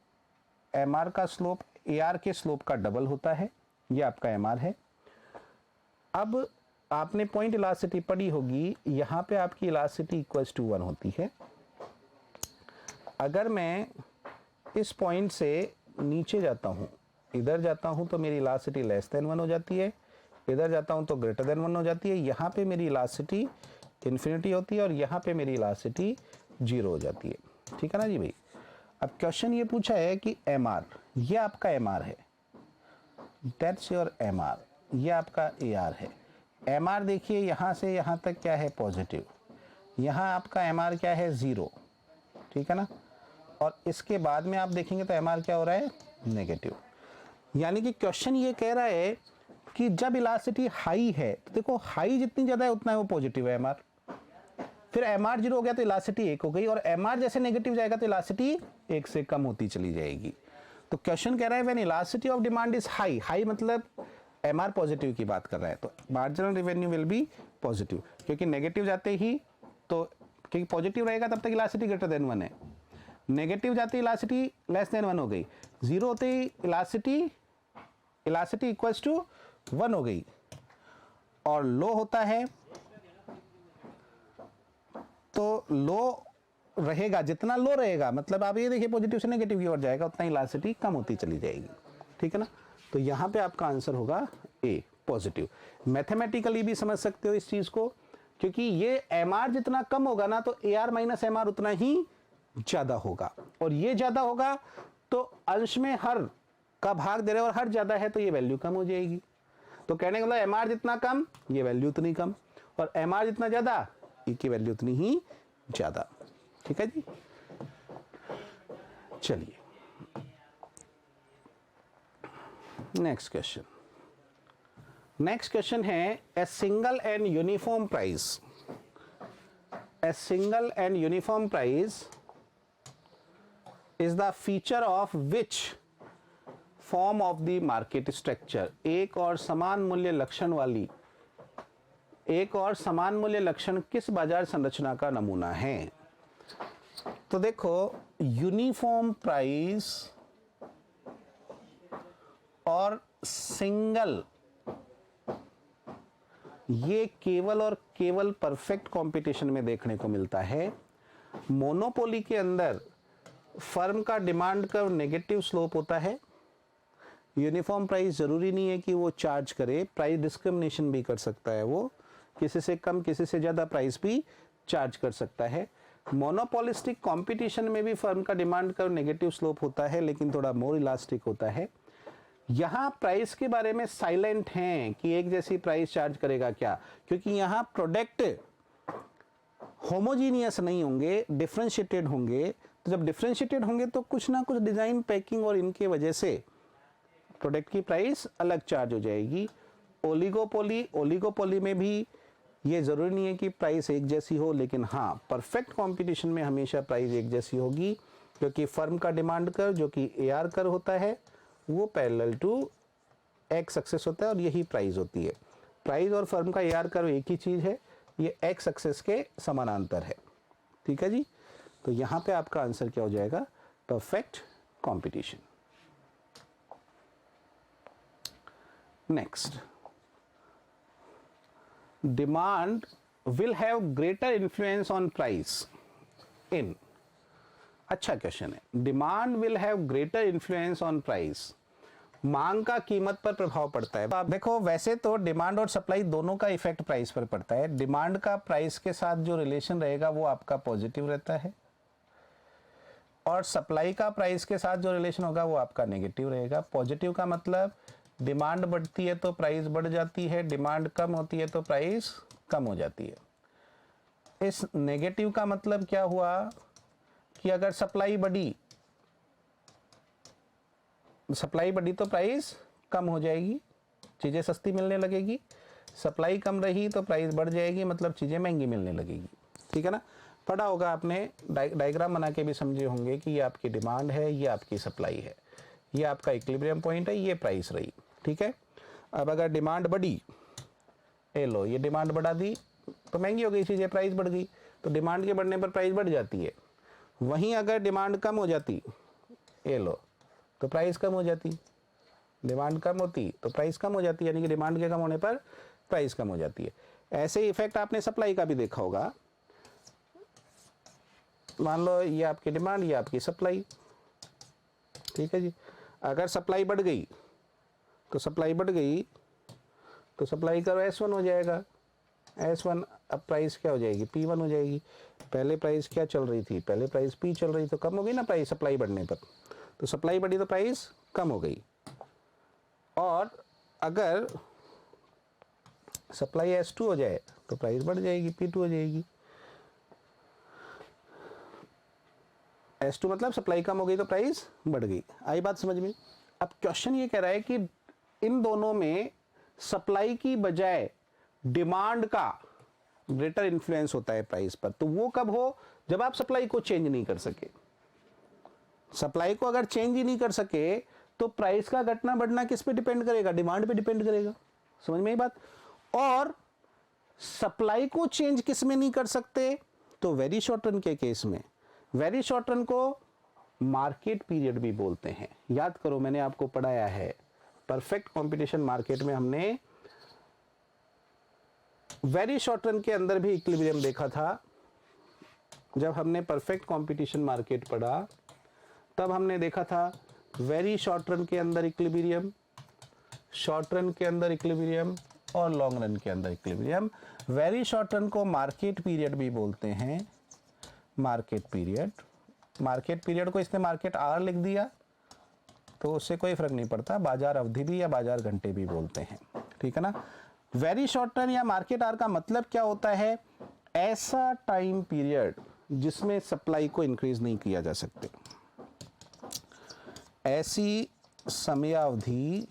एमआर का स्लोप एआर के स्लोप का डबल होता है, ये आपका एमआर है। अब आपने पॉइंट इलास्टिसिटी पढ़ी होगी, यहां पे आपकी इलास्टिसिटी इक्वल्स टू 1 होती है। अगर मैं इस पॉइंट से नीचे जाता हूं, इधर जाता हूं तो मेरी इलास्टिसिटी लेस देन 1 हो जाती है, इधर जाता हूं तो ग्रेटर देन 1 हो जाती है, यहां पे मेरी इलास्टिसिटी इन्फिनिटी होती है और यहां पे मेरी इलास्टिसिटी 0 हो जाती है। ठीक है ना जी भाई। अब क्वेश्चन ये पूछा है कि एमआर, ये आपका एमआर है, दैट्स योर एमआर, ये आपका एआर है। एमआर देखिए यहां से यहां तक क्या है, पॉजिटिव, यहां आपका एमआर क्या है, 0, ठीक है ना, और इसके बाद में आप देखेंगे तो एमआर क्या हो रहा है, नेगेटिव। यानी कि क्वेश्चन ये कह रहा है कि जब इलास्टिसिटी हाई है, तो देखो हाई जितनी ज्यादा है उतना है वो पॉजिटिव है एमआर, फिर एमआर 0 हो गया तो इलास्टिसिटी 1 हो गई, और एमआर जैसे नेगेटिव जाएगा तो इलास्टिसिटी 1 से कम होती चली जाएगी। तो क्वेश्चन कह रहा है when elasticity of demand is high, high मतलब एमआर पॉजिटिव की बात कर रहा है, तो marginal revenue will be positive, क्योंकि नेगेटिव जाते ही तो, क्योंकि पॉजिटिव रहेगा तब तक इलास्टिसिटी ग्रेटर देन 1 है, नेगेटिव जाते ही इलास्टिसिटी लेस देन 1 हो गई, 0 होते ही इलास्टिसिटी इक्वल्स टू 1 हो गई, और लो होता है तो लो रहेगा, जितना लो रहेगा मतलब आप ये देखिए पॉजिटिव से नेगेटिव की ओर जाएगा उतना इलास्टिसिटी कम होती चली जाएगी। ठीक है ना, तो यहां पे आपका आंसर होगा ए, पॉजिटिव। मैथमेटिकली भी समझ सकते हो इस चीज को, क्योंकि ये एमआर जितना कम होगा ना तो एआर माइनस एमआर उतना ही ज्यादा होगा, और ये ज्यादा होगा तो अंश में हर का भाग दे रहे और हर ज्यादा है तो ये वैल्यू कम हो जाएगी। तो कहने का मतलब एमआर जितना कम ये वैल्यू उतनी कम, और एमआर जितना ज्यादा की वैल्यू उतनी ही ज्यादा। ठीक है जी, चलिए नेक्स्ट क्वेश्चन। नेक्स्ट क्वेश्चन है a single and uniform price, a single and uniform price is the feature of which form of the market structure. एक और समान मूल्य लक्षण वाली, एक और समान मूल्य लक्षण किस बाजार संरचना का नमूना है। तो देखो यूनिफॉर्म प्राइस और सिंगल, ये केवल और केवल परफेक्ट कंपटीशन में देखने को मिलता है। मोनोपोली के अंदर फर्म का डिमांड कर्व नेगेटिव स्लोप होता है। यूनिफॉर्म प्राइस जरूरी नहीं है कि वो चार्ज करे, प्राइस डिस्क्रिमिनेशन भी कर सकता है, वो किसी से कम किसी से ज्यादा प्राइस भी चार्ज कर सकता है। मोनोपोलिस्टिक कंपटीशन में भी फर्म का डिमांड कर्व नेगेटिव स्लोप होता है, लेकिन थोड़ा मोर इलास्टिक होता है। यहां प्राइस के बारे में साइलेंट हैं कि एक जैसी प्राइस चार्ज करेगा क्या, क्योंकि यहां प्रोडक्ट होमोजीनियस नहीं होंगे, डिफरेंशिएटेड होंगे। तो जब डिफरेंशिएटेड होंगे तो कुछ ना कुछ डिजाइन, पैकिंग और इनके वजह से प्रोडक्ट की प्राइस अलग चार्ज हो जाएगी। ओलिगोपोली में भी ये जरूरी नहीं है कि प्राइस एक जैसी हो, लेकिन हाँ परफेक्ट कंपटीशन में हमेशा प्राइस एक जैसी होगी, क्योंकि फर्म का डिमांड कर्व जो कि एआर कर्व होता है वो पैरेलल टू एक्स एक्सिस होता है और यही प्राइस होती है। प्राइस और फर्म का एआर कर्व एक ही चीज है, ये एक्स एक्सिस के समानांतर है। ठीक है जी, तो यहां पे आपका आंसर क्या हो जाएगा, perfect competition. Next, demand will have greater influence on price in, अच्छा क्वेश्चन है, demand will have greater influence on price, मांग का कीमत पर प्रभाव पड़ता है। आप देखो वैसे तो डिमांड और सप्लाई दोनों का इफेक्ट प्राइस पर पड़ता है। डिमांड का प्राइस के साथ जो रिलेशन रहेगा वो आपका पॉजिटिव रहता है, और सप्लाई का प्राइस के साथ जो रिलेशन होगा वो आपका नेगेटिव रहेगा। पॉजिटिव का मतलब डिमांड बढ़ती है तो प्राइस बढ़ जाती है, डिमांड कम होती है तो प्राइस कम हो जाती है। इस नेगेटिव का मतलब क्या हुआ कि अगर सप्लाई बढ़ी तो प्राइस कम हो जाएगी, चीज़ें सस्ती मिलने लगेगी। सप्लाई कम रही तो प्राइस बढ़ जाएगी, मतलब चीज़ें महंगी मिलने लगेगी। ठीक है ना, पढ़ा होगा आपने, डायग्राम बना के भी समझे होंगे कि ये आपकी डिमांड है, ये आपकी सप्लाई है, ये आपका इक्विलिब्रियम पॉइंट है, ये प्राइस रही। ठीक है, अब अगर डिमांड बढ़ी, ये लो ये डिमांड बढ़ा दी तो महंगी हो गई चीज़ें, प्राइस बढ़ गई, तो डिमांड के बढ़ने पर प्राइस बढ़ जाती है। वहीं अगर डिमांड कम हो जाती, ये लो, तो प्राइस कम हो जाती। डिमांड कम होती तो प्राइस कम हो जाती, यानी कि डिमांड के कम होने पर प्राइस कम हो जाती है। ऐसे ही इफेक्ट आपने सप्लाई का भी देखा होगा। मान लो ये आपकी डिमांड, ये आपकी सप्लाई। ठीक है जी, अगर सप्लाई बढ़ गई तो सप्लाई करो S1 हो जाएगा। S1 अब प्राइस क्या हो जाएगी, P1 हो जाएगी। पहले प्राइस क्या चल रही थी, पहले प्राइस P चल रही, तो कम हो गई ना प्राइस सप्लाई बढ़ने पर, तो सप्लाई बढ़ी तो प्राइस कम हो गई। और अगर सप्लाई S2 हो जाए तो प्राइस बढ़ जाएगी, P2 हो जाएगी। S2 मतलब सप्लाई कम हो गई तो प्राइस बढ़ गई। आई बात समझ में? अब क्वेश्चन ये कह रहा है कि इन दोनों में सप्लाई की बजाय डिमांड का ग्रेटर इन्फ्लुएंस होता है प्राइस पर, तो वो कब हो, जब आप सप्लाई को चेंज नहीं कर सके। सप्लाई को अगर चेंज ही नहीं कर सके तो प्राइस का घटना बढ़ना किस पे डिपेंड करेगा, डिमांड पे डिपेंड करेगा। समझ में ये बात? और सप्लाई को चेंज किस में नहीं कर सकते, तो वेरी शॉर्ट रन के केस में। वेरी शॉर्ट रन को मार्केट पीरियड भी बोलते हैं। याद करो, मैंने आपको पढ़ाया है परफेक्ट कंपटीशन मार्केट में हमने वेरी शॉर्ट रन के अंदर भी इक्विलिब्रियम देखा था। जब हमने परफेक्ट कंपटीशन मार्केट पढ़ा तब हमने देखा था वेरी शॉर्ट रन के अंदर इक्विलिब्रियम, शॉर्ट रन के अंदर इक्विलिब्रियम और लॉन्ग रन के अंदर इक्विलिब्रियम। वेरी शॉर्ट रन को मार्केट पीरियड भी बोलते हैं। मार्केट पीरियड को इसने मार्केट आवर लिख दिया तो उससे कोई फर्क नहीं पड़ता, बाजार अवधि भी या बाजार घंटे भी बोलते हैं। ठीक है ना। वेरी शॉर्ट रन या मार्केट आवर का मतलब क्या होता है, ऐसा टाइम पीरियड जिसमें सप्लाई को इंक्रीज नहीं किया जा सकते, ऐसी समयावधि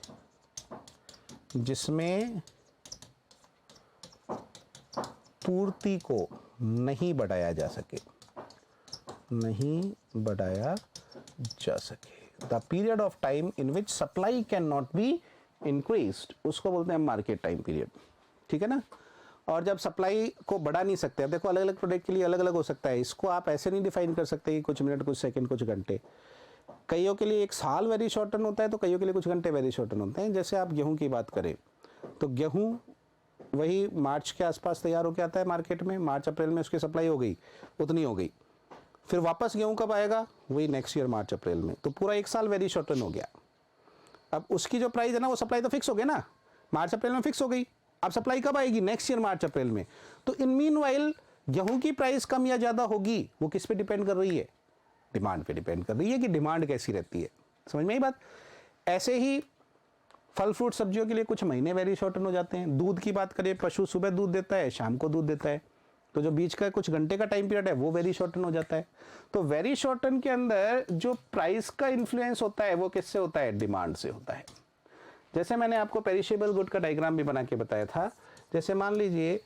जिसमें पूर्ति को नहीं बढ़ाया जा सके, the period of time in which supply can not be increased, उसको बोलते हैं मार्केट टाइम पीरियड। ठीक है ना। और जब सप्लाई को बढ़ा नहीं सकते, अब देखो अलग अलग प्रोडक्ट के लिए अलग अलग हो सकता है, इसको आप ऐसे नहीं डिफाइन कर सकते कि कुछ मिनट, कुछ सेकंड, कुछ घंटे। कईयों के लिए एक साल वेरी शॉर्ट रन होता है, तो कईयों के लिए कुछ घंटे वेरी शॉर्ट रन होते हैं। जैसे आप गेहूं की बात करें तो गेहूं वही मार्च के आसपास तैयार होकर आता है मार्केट में, मार्च अप्रैल में उसकी सप्लाई हो गई, उतनी हो गई, फिर वापस गेहूं कब आएगा, वही नेक्स्ट ईयर मार्च अप्रैल में, तो पूरा एक साल वेरी शॉर्ट रन हो गया। अब उसकी जो प्राइस है ना, वो सप्लाई तो फिक्स हो गई ना, मार्च अप्रैल में फिक्स हो गई, अब सप्लाई कब आएगी, नेक्स्ट ईयर मार्च अप्रैल में। तो इन मीनवाइल गेहूं की प्राइस कम या ज्यादा होगी, वो किस पे डिपेंड कर रही है, डिमांड पे डिपेंड कर रही है कि डिमांड कैसी रहती है। समझ में आई बात। ऐसे ही फल फ्रूट सब्जियों के लिए कुछ महीने वेरी शॉर्ट रन हो जाते हैं। दूध की बात करें, पशु सुबह दूध देता है, शाम को दूध देता है, तो जो बीच का कुछ घंटे का टाइम पीरियड है वो वेरी शॉर्ट रन हो जाता है। तो वेरी शॉर्ट रन के अंदर जो प्राइस का इन्फ्लुएंस होता है वो किससे होता है, डिमांड से होता है। जैसे मैंने आपको पेरिशेबल गुड का डायग्राम भी बना के बताया था। जैसे मान लीजिए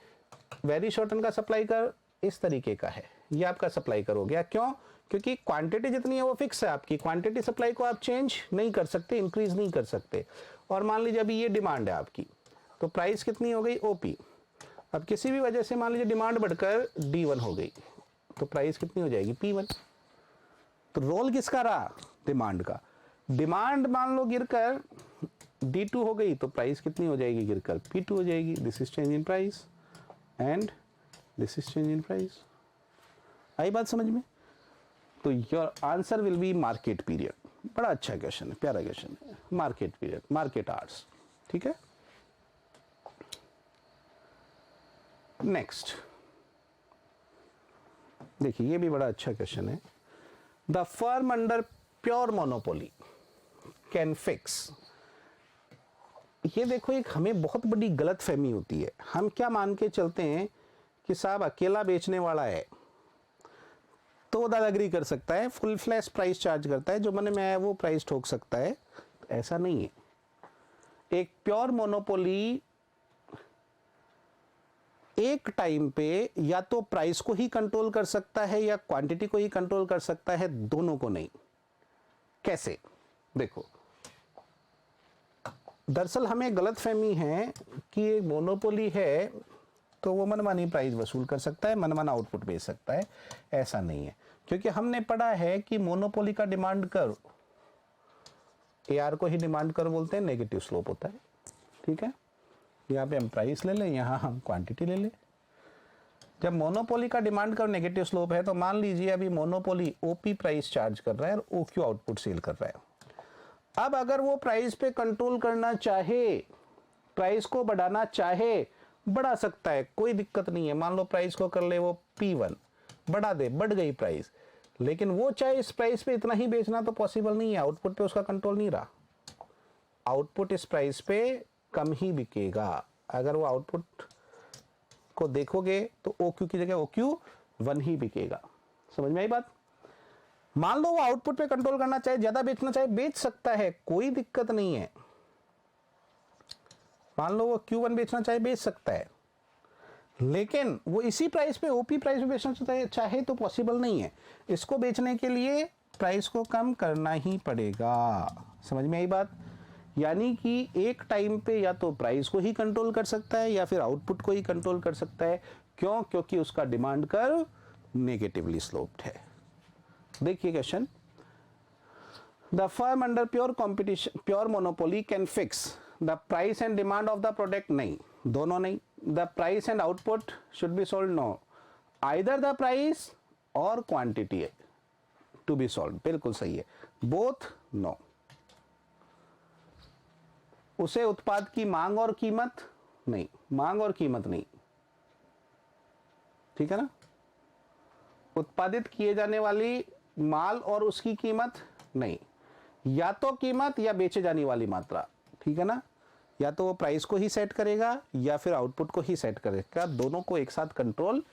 वेरी शॉर्ट रन का सप्लाई कर इस तरीके का है, ये आपका सप्लाई कर हो गया। क्यों? क्योंकि क्वांटिटी जितनी है वो फिक्स है आपकी, क्वांटिटी सप्लाई को आप चेंज नहीं कर सकते, इंक्रीज नहीं कर सकते। और मान लीजिए अभी ये डिमांड है आपकी, तो प्राइस कितनी हो गई, ओपी। अब किसी भी वजह से मान लीजिए डिमांड बढ़कर D1 हो गई, तो प्राइस कितनी हो जाएगी, P1। तो रोल किसका रहा, डिमांड का। डिमांड मान लो गिरकर D2 हो गई, तो प्राइस कितनी हो जाएगी, गिरकर P2 हो जाएगी। This is change in price and this is change in price. आई बात समझ में। तो your answer will be market period. बड़ा अच्छा क्वेश्चन है, प्यारा क्वेश्चन है। Market period, market hours. ठीक है। नेक्स्ट देखिए, ये भी बड़ा अच्छा क्वेश्चन है। The firm under pure monopoly can fix. ये देखो, एक हमें बहुत बड़ी गलत फहमी होती है। हम क्या मान के चलते हैं कि साहब अकेला बेचने वाला है तो वो दादागिरी कर सकता है, फुल फ्लैश प्राइस चार्ज करता है, जो मन में आया वो प्राइस ठोक सकता है। ऐसा नहीं है। एक प्योर मोनोपोली एक टाइम पे या तो प्राइस को ही कंट्रोल कर सकता है या क्वांटिटी को ही कंट्रोल कर सकता है, दोनों को नहीं। कैसे? देखो, दरअसल हमें गलतफहमी है कि एक मोनोपोली है तो वो मनमानी प्राइस वसूल कर सकता है, मनमाना आउटपुट बेच सकता है। ऐसा नहीं है, क्योंकि हमने पढ़ा है कि मोनोपोली का डिमांड कर्व, AR को ही डिमांड कर्व बोलते हैं, नेगेटिव स्लोप होता है। ठीक है, यहाँ पे हम प्राइस ले लें, यहाँ हम क्वांटिटी ले लें। जब मोनोपोली का डिमांड कर्व नेगेटिव स्लोप है तो मान लीजिए अभी मोनोपोली OP प्राइस चार्ज कर रहा है और OQ आउटपुट सेल कर रहा है। अब अगर वो प्राइस पे कंट्रोल करना चाहे, प्राइस को बढ़ाना चाहे, बढ़ा सकता है, कोई दिक्कत नहीं है। मान लो प्राइस को कर ले वो P1, बढ़ा दे, बढ़ गई प्राइस, लेकिन वो चाहे इस प्राइस पे इतना ही बेचना तो पॉसिबल नहीं है, आउटपुट पे उसका कंट्रोल नहीं रहा। आउटपुट इस प्राइस पे कम ही बिकेगा। अगर वो आउटपुट को देखोगे तो OQ की जगह OQ1 ही बिकेगा। समझ में आई बात? मान लो वो आउटपुट पे कंट्रोल करना चाहे, ज्यादा बेचना चाहे, बेच सकता है, कोई दिक्कत नहीं है। मान लो वो Q1 बेचना चाहे, बेच सकता है, लेकिन वो इसी प्राइस पे OP प्राइस पे बेचना चाहे तो पॉसिबल नहीं है। इसको बेचने के लिए प्राइस को कम करना ही पड़ेगा। समझ में आई बात? यानी कि एक टाइम पे या तो प्राइस को ही कंट्रोल कर सकता है या फिर आउटपुट को ही कंट्रोल कर सकता है। क्यों? क्योंकि उसका डिमांड कर्व नेगेटिवली स्लोप्ड है। देखिए question, the firm under pure competition, pure monopoly can fix the price and demand of the product. नहीं, दोनों नहीं। The price and output should be sold. No, either the price और quantity to be sold. बिल्कुल सही है। Both no. उसे उत्पाद की मांग और कीमत नहीं, मांग और कीमत नहीं। ठीक है ना? उत्पादित किए जाने वाली माल और उसकी कीमत नहीं, या तो कीमत या बेचे जाने वाली मात्रा। ठीक है ना? या तो वो प्राइस को ही सेट करेगा या फिर आउटपुट को ही सेट करेगा, दोनों को एक साथ कंट्रोल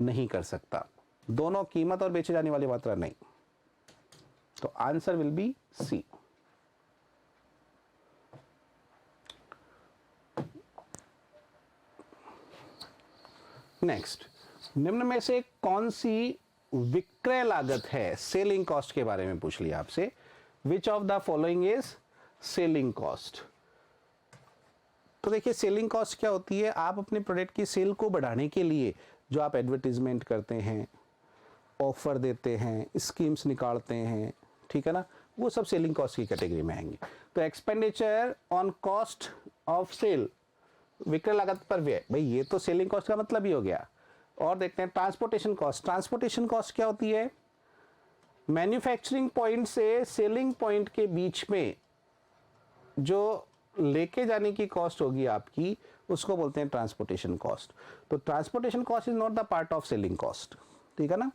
नहीं कर सकता। दोनों, कीमत और बेचे जाने वाली मात्रा नहीं। तो answer will be C. Next, निम्न में से कौन सी विक्रय लागत है? सेलिंग कॉस्ट के बारे में पूछ लिया आपसे। Which of the following is selling cost? तो देखिए, सेलिंग कॉस्ट क्या होती है? आप अपने प्रोडक्ट की सेल को बढ़ाने के लिए जो आप एडवर्टीजमेंट करते हैं, ऑफर देते हैं, स्कीम्स निकालते हैं, ठीक है ना, वो सब सेलिंग कॉस्ट की कैटेगरी में आएंगे। तो expenditure on cost of sale, विक्रय लागत पर व्यय, भाई ये तो सेलिंग कॉस्ट का मतलब ही हो गया। और देखते हैं ट्रांसपोर्टेशन कॉस्ट। ट्रांसपोर्टेशन कॉस्ट क्या होती है? मैन्युफैक्चरिंग पॉइंट से सेलिंग पॉइंट के बीच में जो लेके जाने की कॉस्ट होगी आपकी, उसको बोलते हैं ट्रांसपोर्टेशन कॉस्ट। तो transportation cost is not the part of selling cost. ठीक है ना?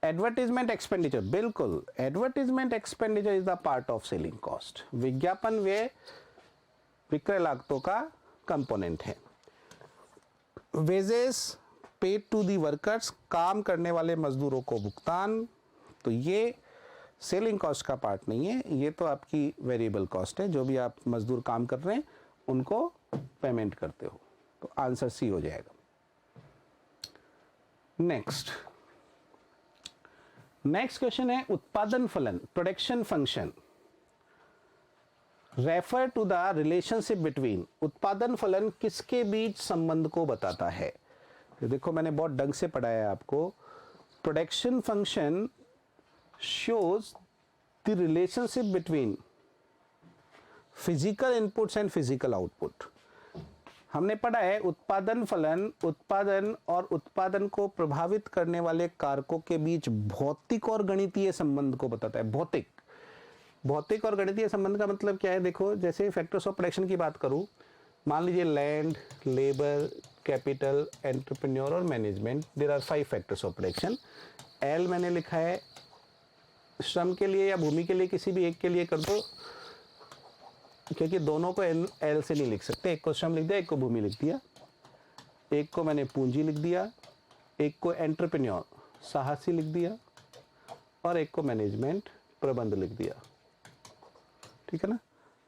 एडवर्टीजमेंट एक्सपेंडिचर, बिल्कुल, advertisement expenditure is the part of selling cost. विज्ञापन व्यय विक्रय लागतों का कंपोनेंट है। Wages paid to the workers, काम करने वाले मजदूरों को भुगतान, तो ये सेलिंग कॉस्ट का पार्ट नहीं है, ये तो आपकी वेरिएबल कॉस्ट है। जो भी आप मजदूर काम कर रहे हैं उनको पेमेंट करते हो। तो आंसर सी हो जाएगा। नेक्स्ट क्वेश्चन है उत्पादन फलन, production function refer to the relationship between. उत्पादन फलन किसके बीच संबंध को बताता है? तो देखो, मैंने बहुत ढंग से पढ़ाया है आपको। Production function shows the relationship between physical inputs and physical output. हमने पढ़ा है उत्पादन फलन उत्पादन और उत्पादन को प्रभावित करने वाले कारकों के बीच भौतिक और गणितीय संबंध को बताता है। भौतिक और गणितीय संबंध का मतलब क्या है? देखो, जैसे फैक्टर्स ऑफ प्रोडक्शन की बात करूं, मान लीजिए लैंड, लेबर, कैपिटल, एंटरप्रेन्योर और management, there are 5 factors of production. L मैंने लिखा है श्रम के लिए या भूमि के लिए, किसी भी एक के लिए कर दो, क्योंकि दोनों को एल से नहीं लिख सकते। एक को श्रम लिख दिया, एक को भूमि लिख दिया। एक को मैंने पूंजी लिख दिया, एक को एंटरप्रेन्योर साहसी लिख दिया, और एक को मैनेजमेंट प्रबंध लिख दिया। ठीक है ना।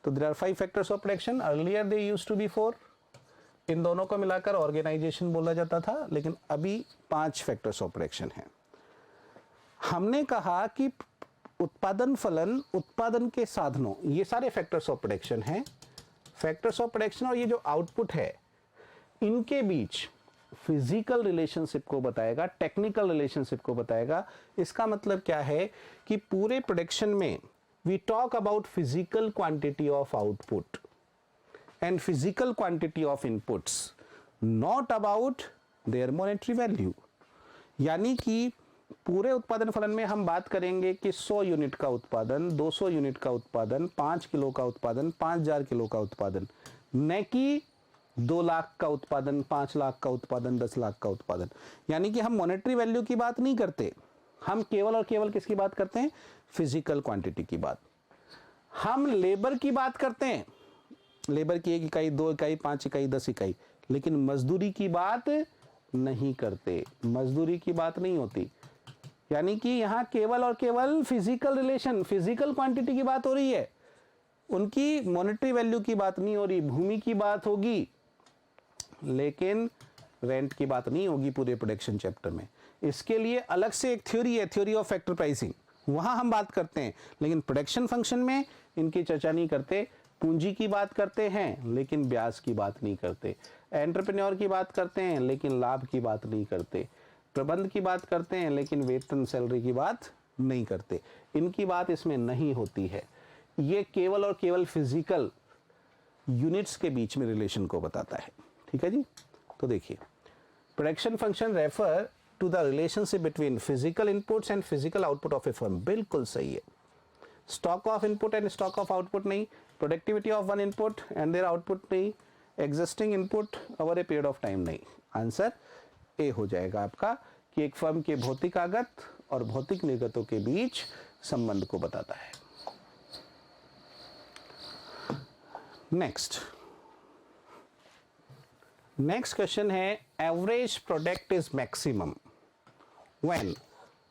तो there are 5 factors of production, earlier they used to be 4, इन दोनों को मिलाकर ऑर्गेनाइजेशन बोला जाता था, लेकिन अभी 5 फैक्टर्स ऑफ प्रोडक्शन है। हमने कहा कि उत्पादन फलन, उत्पादन के साधनों, ये सारे फैक्टर्स ऑफ प्रोडक्शन हैं। फैक्टर्स ऑफ प्रोडक्शन और ये जो आउटपुट है, इनके बीच फिजिकल रिलेशनशिप को बताएगा, टेक्निकल रिलेशनशिप को बताएगा। इसका मतलब क्या है कि पूरे प्रोडक्शन में we talk about physical quantity of output and physical quantity of inputs, not about their monetary value. यानी कि पूरे उत्पादन फलन में हम बात करेंगे कि 100 यूनिट का उत्पादन, 200 यूनिट का उत्पादन, 5 किलो का उत्पादन, 5000 किलो का उत्पादन, न कि 2 लाख का उत्पादन, 5 लाख का उत्पादन, 10 लाख का उत्पादन। यानी कि हम मॉनेटरी वैल्यू की बात नहीं करते, हम केवल और केवल किसकी बात करते हैं? फिजिकल क्वांटिटी की बात। हम लेबर की बात करते हैं, लेबर की 1 इकाई, 2 इकाई, 5 इकाई, 10 इकाई, लेकिन मजदूरी की बात नहीं करते, मजदूरी की बात नहीं होती। यानी कि यहां केवल और केवल फिजिकल रिलेशन, फिजिकल क्वांटिटी की बात हो रही है, उनकी मॉनेटरी वैल्यू की बात नहीं हो रही। भूमि की बात होगी, लेकिन रेंट की बात नहीं होगी पूरे प्रोडक्शन चैप्टर में। इसके लिए अलग से एक थ्योरी है, थ्योरी ऑफ फैक्टर प्राइसिंग, वहां हम बात करते हैं, लेकिन प्रोडक्शन फंक्शन में इनकी चर्चा नहीं करते। पूंजी की बात करते हैं, लेकिन ब्याज की बात नहीं करते। एंटरप्रेन्योर की बात करते हैं, लेकिन लाभ की बात नहीं करते। प्रबंध की बात करते हैं, लेकिन वेतन सैलरी की बात नहीं करते। इनकी बात इसमें नहीं होती है। ये केवल और केवल फिजिकल यूनिट्स के बीच में रिलेशन को बताता है। ठीक है जी। तो देखिए, production function refer to the relationship between physical inputs and physical output of a firm. बिल्कुल सही है। Stock of input and stock of output नहीं, productivity of one input and their output नहीं, existing input over a period of time नहीं। Answer A हो जाएगा आपका, कि एक फर्म के भौतिक आगत और भौतिक निर्गतों के बीच संबंध को बताता है। नेक्स्ट क्वेश्चन है, average product is maximum when,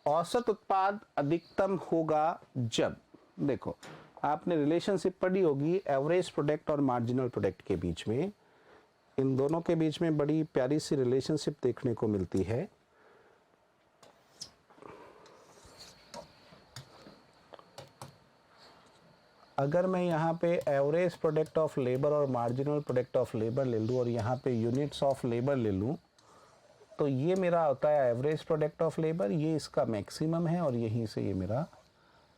औसत उत्पाद अधिकतम होगा जब। देखो, आपने रिलेशनशिप पढ़ी होगी एवरेज प्रोडक्ट और मार्जिनल प्रोडक्ट के बीच में। इन दोनों के बीच में बड़ी प्यारी सी रिलेशनशिप देखने को मिलती है। अगर मैं यहाँ पे एवरेज प्रोडक्ट ऑफ लेबर और मार्जिनल प्रोडक्ट ऑफ लेबर ले लूँ और यहाँ पे यूनिट्स ऑफ लेबर ले लूँ, तो ये मेरा होता है एवरेज प्रोडक्ट ऑफ लेबर, ये इसका मैक्सिमम है, और यहीं से ये मेरा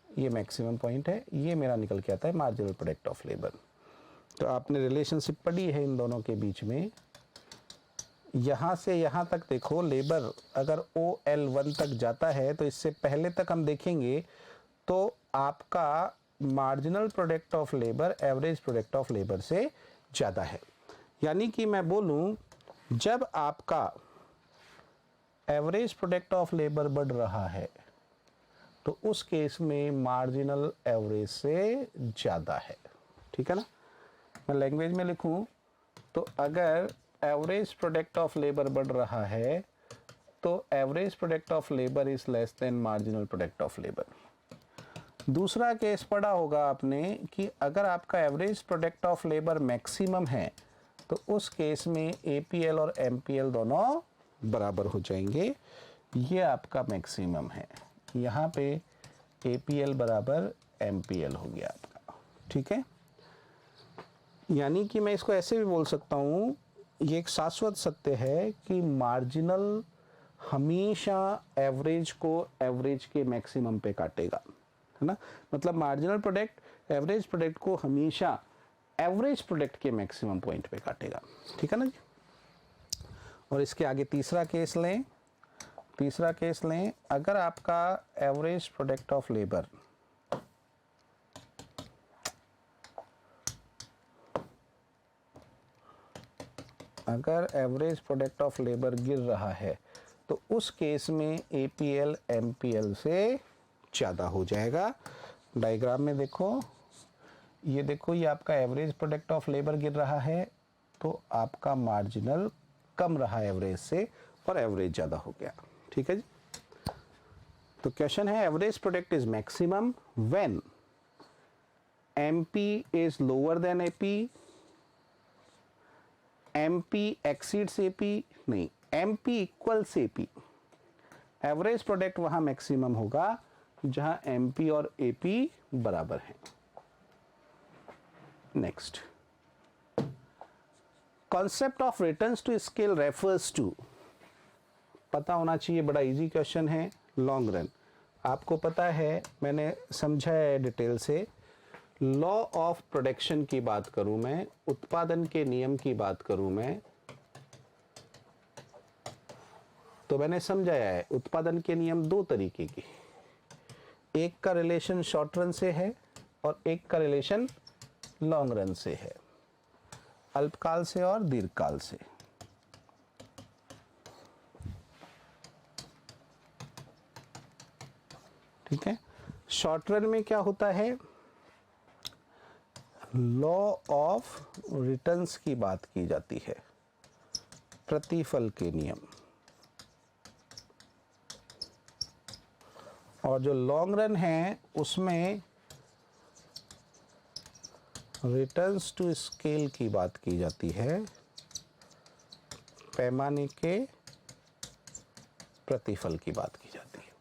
ये मैक्सिमम पॉइंट है, ये मेरा निकल के आता है मार्जिनल प्रोडक्ट ऑफ लेबर। तो आपने रिलेशनशिप पढ़ी है इन दोनों के बीच में। यहाँ से यहाँ तक देखो, लेबर अगर OL1 तक जाता है तो इससे पहले तक हम देखेंगे तो आपका marginal product of labour average product of labour से ज़्यादा है। यानी कि मैं बोलूँ, जब आपका एवरेज प्रोडक्ट ऑफ लेबर बढ़ रहा है तो उस केस में मार्जिनल एवरेज से ज़्यादा है। ठीक है ना। मैं लैंग्वेज में लिखूं तो अगर एवरेज प्रोडक्ट ऑफ लेबर बढ़ रहा है तो average product of labour is less than marginal product of labour. दूसरा केस पढ़ा होगा आपने कि अगर आपका average product of labour maximum है तो उस केस में APL और MPL दोनों बराबर हो जाएंगे। ये आपका मैक्सिमम है, यहाँ पे APL बराबर MPL हो गया आपका। ठीक है। यानी कि मैं इसको ऐसे भी बोल सकता हूँ, ये एक शाश्वत सत्य है कि मार्जिनल हमेशा एवरेज को एवरेज के मैक्सिमम पे काटेगा, है ना। मतलब मार्जिनल प्रोडक्ट एवरेज प्रोडक्ट को हमेशा एवरेज प्रोडक्ट के मैक्सिमम पॉइंट पे काटेगा। ठीक है ना जी। और इसके आगे तीसरा केस लें, अगर आपका एवरेज प्रोडक्ट ऑफ लेबर गिर रहा है तो उस केस में APL MPL से ज़्यादा हो जाएगा। डायग्राम में देखो, ये आपका एवरेज प्रोडक्ट ऑफ लेबर गिर रहा है तो आपका मार्जिनल कम रहा एवरेज से और एवरेज ज़्यादा हो गया। ठीक है जी। तो क्वेश्चन है average product is maximum when MP is lower than AP, MP exceeds AP, नहीं MP equals AP। Average product वहां मैक्सिमम होगा जहां MP और AP बराबर हैं। Next, concept of returns to scale refers to, पता होना चाहिए, बड़ा इजी क्वेश्चन है। लॉन्ग रन आपको पता है, मैंने समझा है डिटेल से। लॉ ऑफ प्रोडक्शन की बात करूं मैं, उत्पादन के नियम की बात करूं मैं, तो मैंने समझाया है उत्पादन के नियम दो तरीके के, एक का रिलेशन शॉर्ट रन से है और एक का रिलेशन लॉन्ग रन से है, अल्पकाल से और दीर्घकाल से। ठीक है, शॉर्ट रन में क्या होता है, लॉ ऑफ रिटर्न्स की बात की जाती है, प्रतिफल के नियम। और जो लॉन्ग रन है उसमें रिटर्न्स टू स्केल की बात की जाती है, पैमाने के प्रतिफल की बात की जाती है।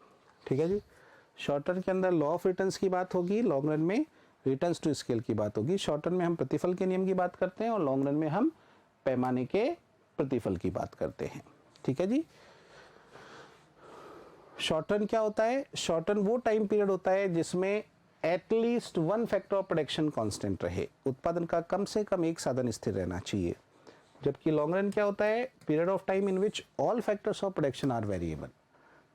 ठीक है जी। शॉर्ट रन के अंदर लॉ ऑफ रिटर्न्स की बात होगी, लॉन्ग रन में रिटर्न्स टू स्केल की बात होगी। शॉर्ट रन में हम प्रतिफल के नियम की बात करते हैं और लॉन्ग रन में हम पैमाने के प्रतिफल की बात करते हैं। ठीक है जी। शॉर्ट रन क्या होता है, शॉर्ट रन वो टाइम पीरियड होता है जिसमें at least one factor of production constant रहे, उत्पादन का कम से कम एक साधन स्थिर रहना चाहिए। जबकि लॉन्ग रन क्या होता है, period of time in which all factors of production are variable,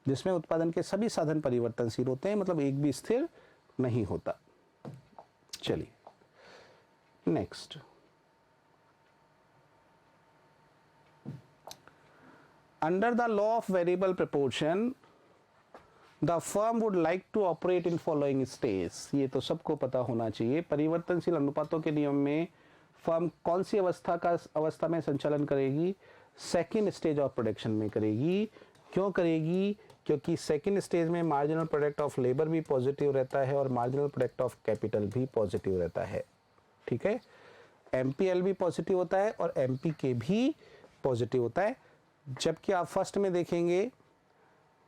जिसमें उत्पादन के सभी साधन परिवर्तनशील होते हैं, मतलब एक भी स्थिर नहीं होता। चलिए next, under the law of variable proportion the firm would like to operate in following stage. ये तो सबको पता होना चाहिए। परिवर्तनशील अनुपातों के नियम में फर्म कौन सी अवस्था में संचालन करेगी, सेकेंड स्टेज ऑफ प्रोडक्शन में करेगी। क्यों करेगी, क्योंकि सेकेंड स्टेज में मार्जिनल प्रोडक्ट ऑफ लेबर भी पॉजिटिव रहता है और मार्जिनल प्रोडक्ट ऑफ कैपिटल भी पॉजिटिव रहता है। ठीक है, MPL भी पॉजिटिव होता है और MPK भी पॉजिटिव होता है। जबकि आप फर्स्ट में देखेंगे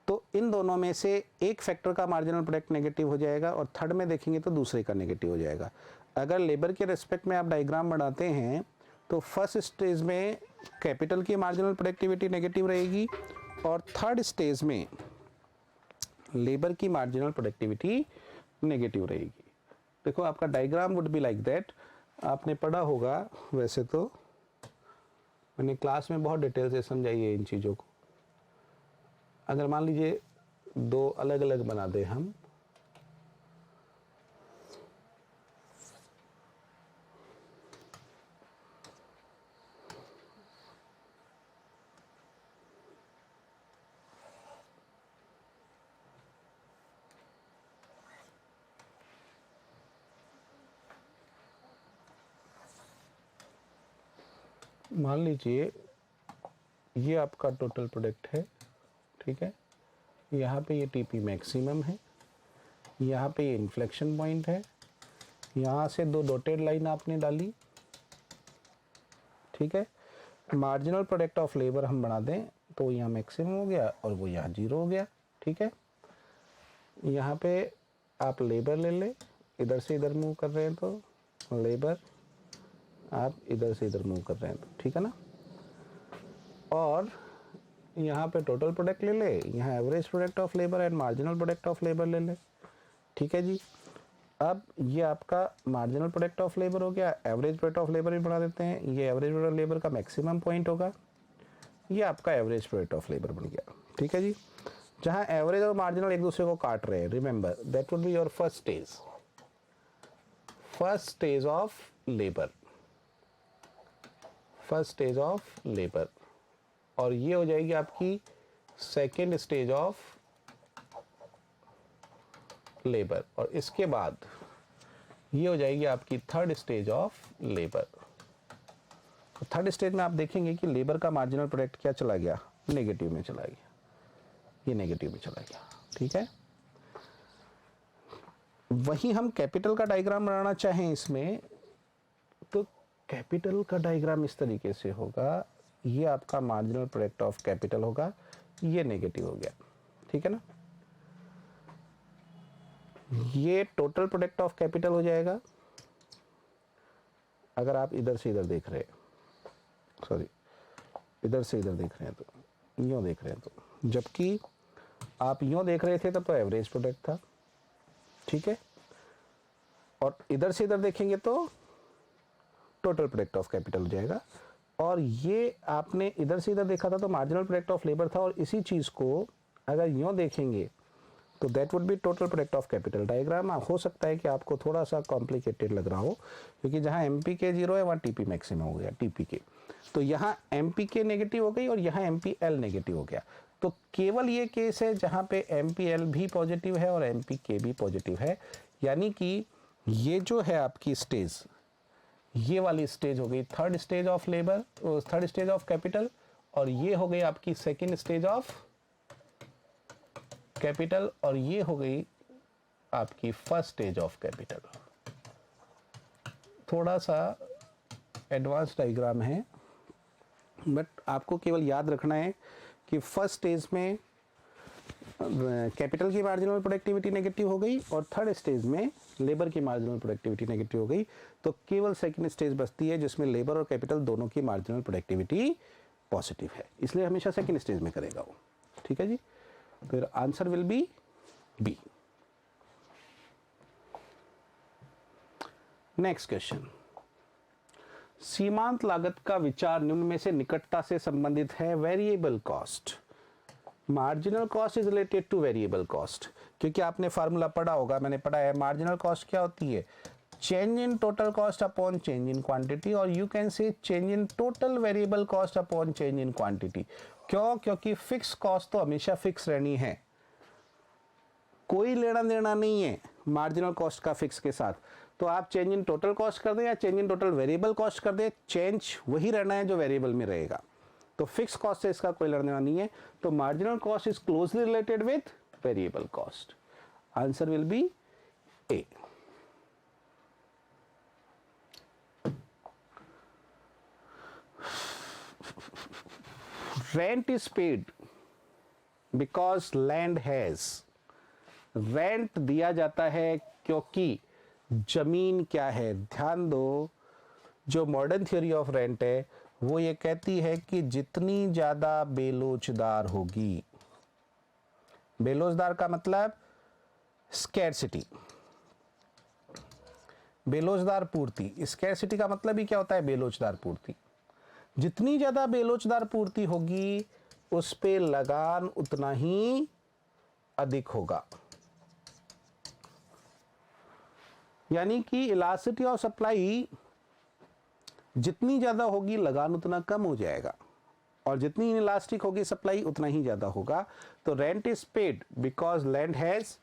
तो इन दोनों में से एक फैक्टर का मार्जिनल प्रोडक्ट नेगेटिव हो जाएगा और थर्ड में देखेंगे तो दूसरे का नेगेटिव हो जाएगा। अगर लेबर के रेस्पेक्ट में आप डायग्राम बनाते हैं तो फर्स्ट स्टेज में कैपिटल की मार्जिनल प्रोडक्टिविटी नेगेटिव रहेगी और थर्ड स्टेज में लेबर की मार्जिनल प्रोडक्टिविटी नेगेटिव रहेगी। देखो आपका diagram would be like that. आपने पढ़ा होगा, वैसे तो मैंने क्लास में बहुत डिटेल से समझाई है इन चीज़ों को। अगर मान लीजिए दो अलग अलग बना दे हम, मान लीजिए ये आपका टोटल प्रोडक्ट है। ठीक है, यहाँ पे ये TP मैक्सिमम है, यहाँ पे ये इन्फ्लेक्शन पॉइंट है, यहाँ से दो डॉटेड लाइन आपने डाली। ठीक है, मार्जिनल प्रोडक्ट ऑफ लेबर हम बना दें तो यहाँ मैक्सिमम हो गया और वो यहाँ 0 हो गया। ठीक है, यहाँ पे आप लेबर ले ले, इधर से इधर मूव कर रहे हैं तो लेबर, आप इधर से इधर मूव कर रहे हैं तो, ठीक है ना। और यहाँ पे टोटल प्रोडक्ट ले ले, यहाँ average product of labour and marginal product of labour ले ले। ठीक है जी, अब ये आपका मार्जिनल प्रोडक्ट ऑफ लेबर हो गया, एवरेज प्रोडक्ट ऑफ लेबर भी बना देते हैं। ये एवरेज प्रोडक्ट ऑफ लेबर का मैक्सिमम पॉइंट होगा, ये आपका एवरेज प्रोडक्ट ऑफ लेबर बन गया। ठीक है जी, जहाँ एवरेज और मार्जिनल एक दूसरे को काट रहे हैं, remember that would be your first stage, first stage of labour, first stage of labour. और ये हो जाएगी आपकी सेकेंड स्टेज ऑफ लेबर और इसके बाद ये हो जाएगी आपकी थर्ड स्टेज ऑफ लेबर। तो थर्ड स्टेज में आप देखेंगे कि लेबर का मार्जिनल प्रोडक्ट क्या चला गया, नेगेटिव में चला गया, ये नेगेटिव में चला गया, ठीक है। वही हम कैपिटल का डायग्राम बनाना चाहें इसमें, तो कैपिटल का डायग्राम इस तरीके से होगा, ये आपका मार्जिनल प्रोडक्ट ऑफ कैपिटल होगा, ये नेगेटिव हो गया, ठीक है ना। ये टोटल प्रोडक्ट ऑफ कैपिटल हो जाएगा अगर आप इधर से इधर देख रहे हैं, सॉरी इधर से इधर देख रहे हैं, तो यूँ देख रहे हैं, तो जबकि आप यूँ देख रहे थे तब तो एवरेज प्रोडक्ट था, ठीक है। और इधर से इधर देखेंगे तो टोटल प्रोडक्ट ऑफ कैपिटल हो जाएगा। और ये आपने इधर से इधर देखा था तो मार्जिनल प्रोडक्ट ऑफ लेबर था, और इसी चीज़ को अगर यूँ देखेंगे तो that would B total product of capital. Diagram हो सकता है कि आपको थोड़ा सा कॉम्प्लिकेटेड लग रहा हो, क्योंकि जहाँ एम पी के 0 है वहाँ टी पी मैक्सिमम हो गया, टी पी के, तो यहाँ एम पी के नेगेटिव हो गई और यहाँ एम पी एल नेगेटिव हो गया। तो केवल ये केस है जहाँ पे एम पी एल भी पॉजिटिव है और एम पी के भी पॉजिटिव है, यानी कि ये जो है आपकी स्टेज, ये वाली स्टेज हो गई third stage of labour, third stage of capital, और ये हो गई आपकी सेकेंड स्टेज ऑफ कैपिटल, और ये हो गई आपकी फर्स्ट स्टेज ऑफ कैपिटल। थोड़ा सा एडवांस डायग्राम है, बट आपको केवल याद रखना है कि फर्स्ट स्टेज में कैपिटल की मार्जिनल प्रोडक्टिविटी नेगेटिव हो गई और थर्ड स्टेज में लेबर की मार्जिनल प्रोडक्टिविटी नेगेटिव हो गई, तो केवल सेकंड स्टेज बचती है जिसमें लेबर और कैपिटल दोनों की मार्जिनल प्रोडक्टिविटी पॉजिटिव है, इसलिए हमेशा सेकंड स्टेज में करेगा वो, ठीक है जी। फिर answer will be B. Next question, सीमांत लागत का विचार निम्न में से निकटता से संबंधित है। Variable cost, marginal cost is related two variable cost, क्योंकि आपने फार्मूला पढ़ा होगा, मैंने पढ़ा है, मार्जिनल कॉस्ट क्या होती है, change in total cost upon change in quantity, और you can say change in total variable cost upon change in quantity. क्यों? क्योंकि फिक्स कॉस्ट तो हमेशा फिक्स रहनी है, कोई लेना देना नहीं है मार्जिनल कॉस्ट का फिक्स के साथ। तो आप चेंज इन टोटल कॉस्ट कर दें या change in total variable cost कर दें, चेंज वही रहना है जो वेरिएबल में रहेगा, तो फिक्स कॉस्ट से इसका कोई लेना देना नहीं है। तो marginal cost is closely related with variable cost. Answer will B A. Rent is paid because land has, rent दिया जाता है क्योंकि जमीन क्या है। ध्यान दो, जो मॉडर्न थ्योरी ऑफ रेंट है वो ये कहती है कि जितनी ज्यादा बेलोचदार होगी, बेलोचदार का मतलब स्कैरसिटी, बेलोचदार पूर्ति, स्कैरसिटी का मतलब ही क्या होता है, बेलोचदार पूर्ति। जितनी ज्यादा बेलोचदार पूर्ति होगी उस पे लगान उतना ही अधिक होगा, यानी कि इलास्टिसिटी ऑफ सप्लाई जितनी ज्यादा होगी लगान उतना कम हो जाएगा, और जितनी इनइलास्टिक होगी सप्लाई उतना ही ज्यादा होगा। तो rent is paid because land has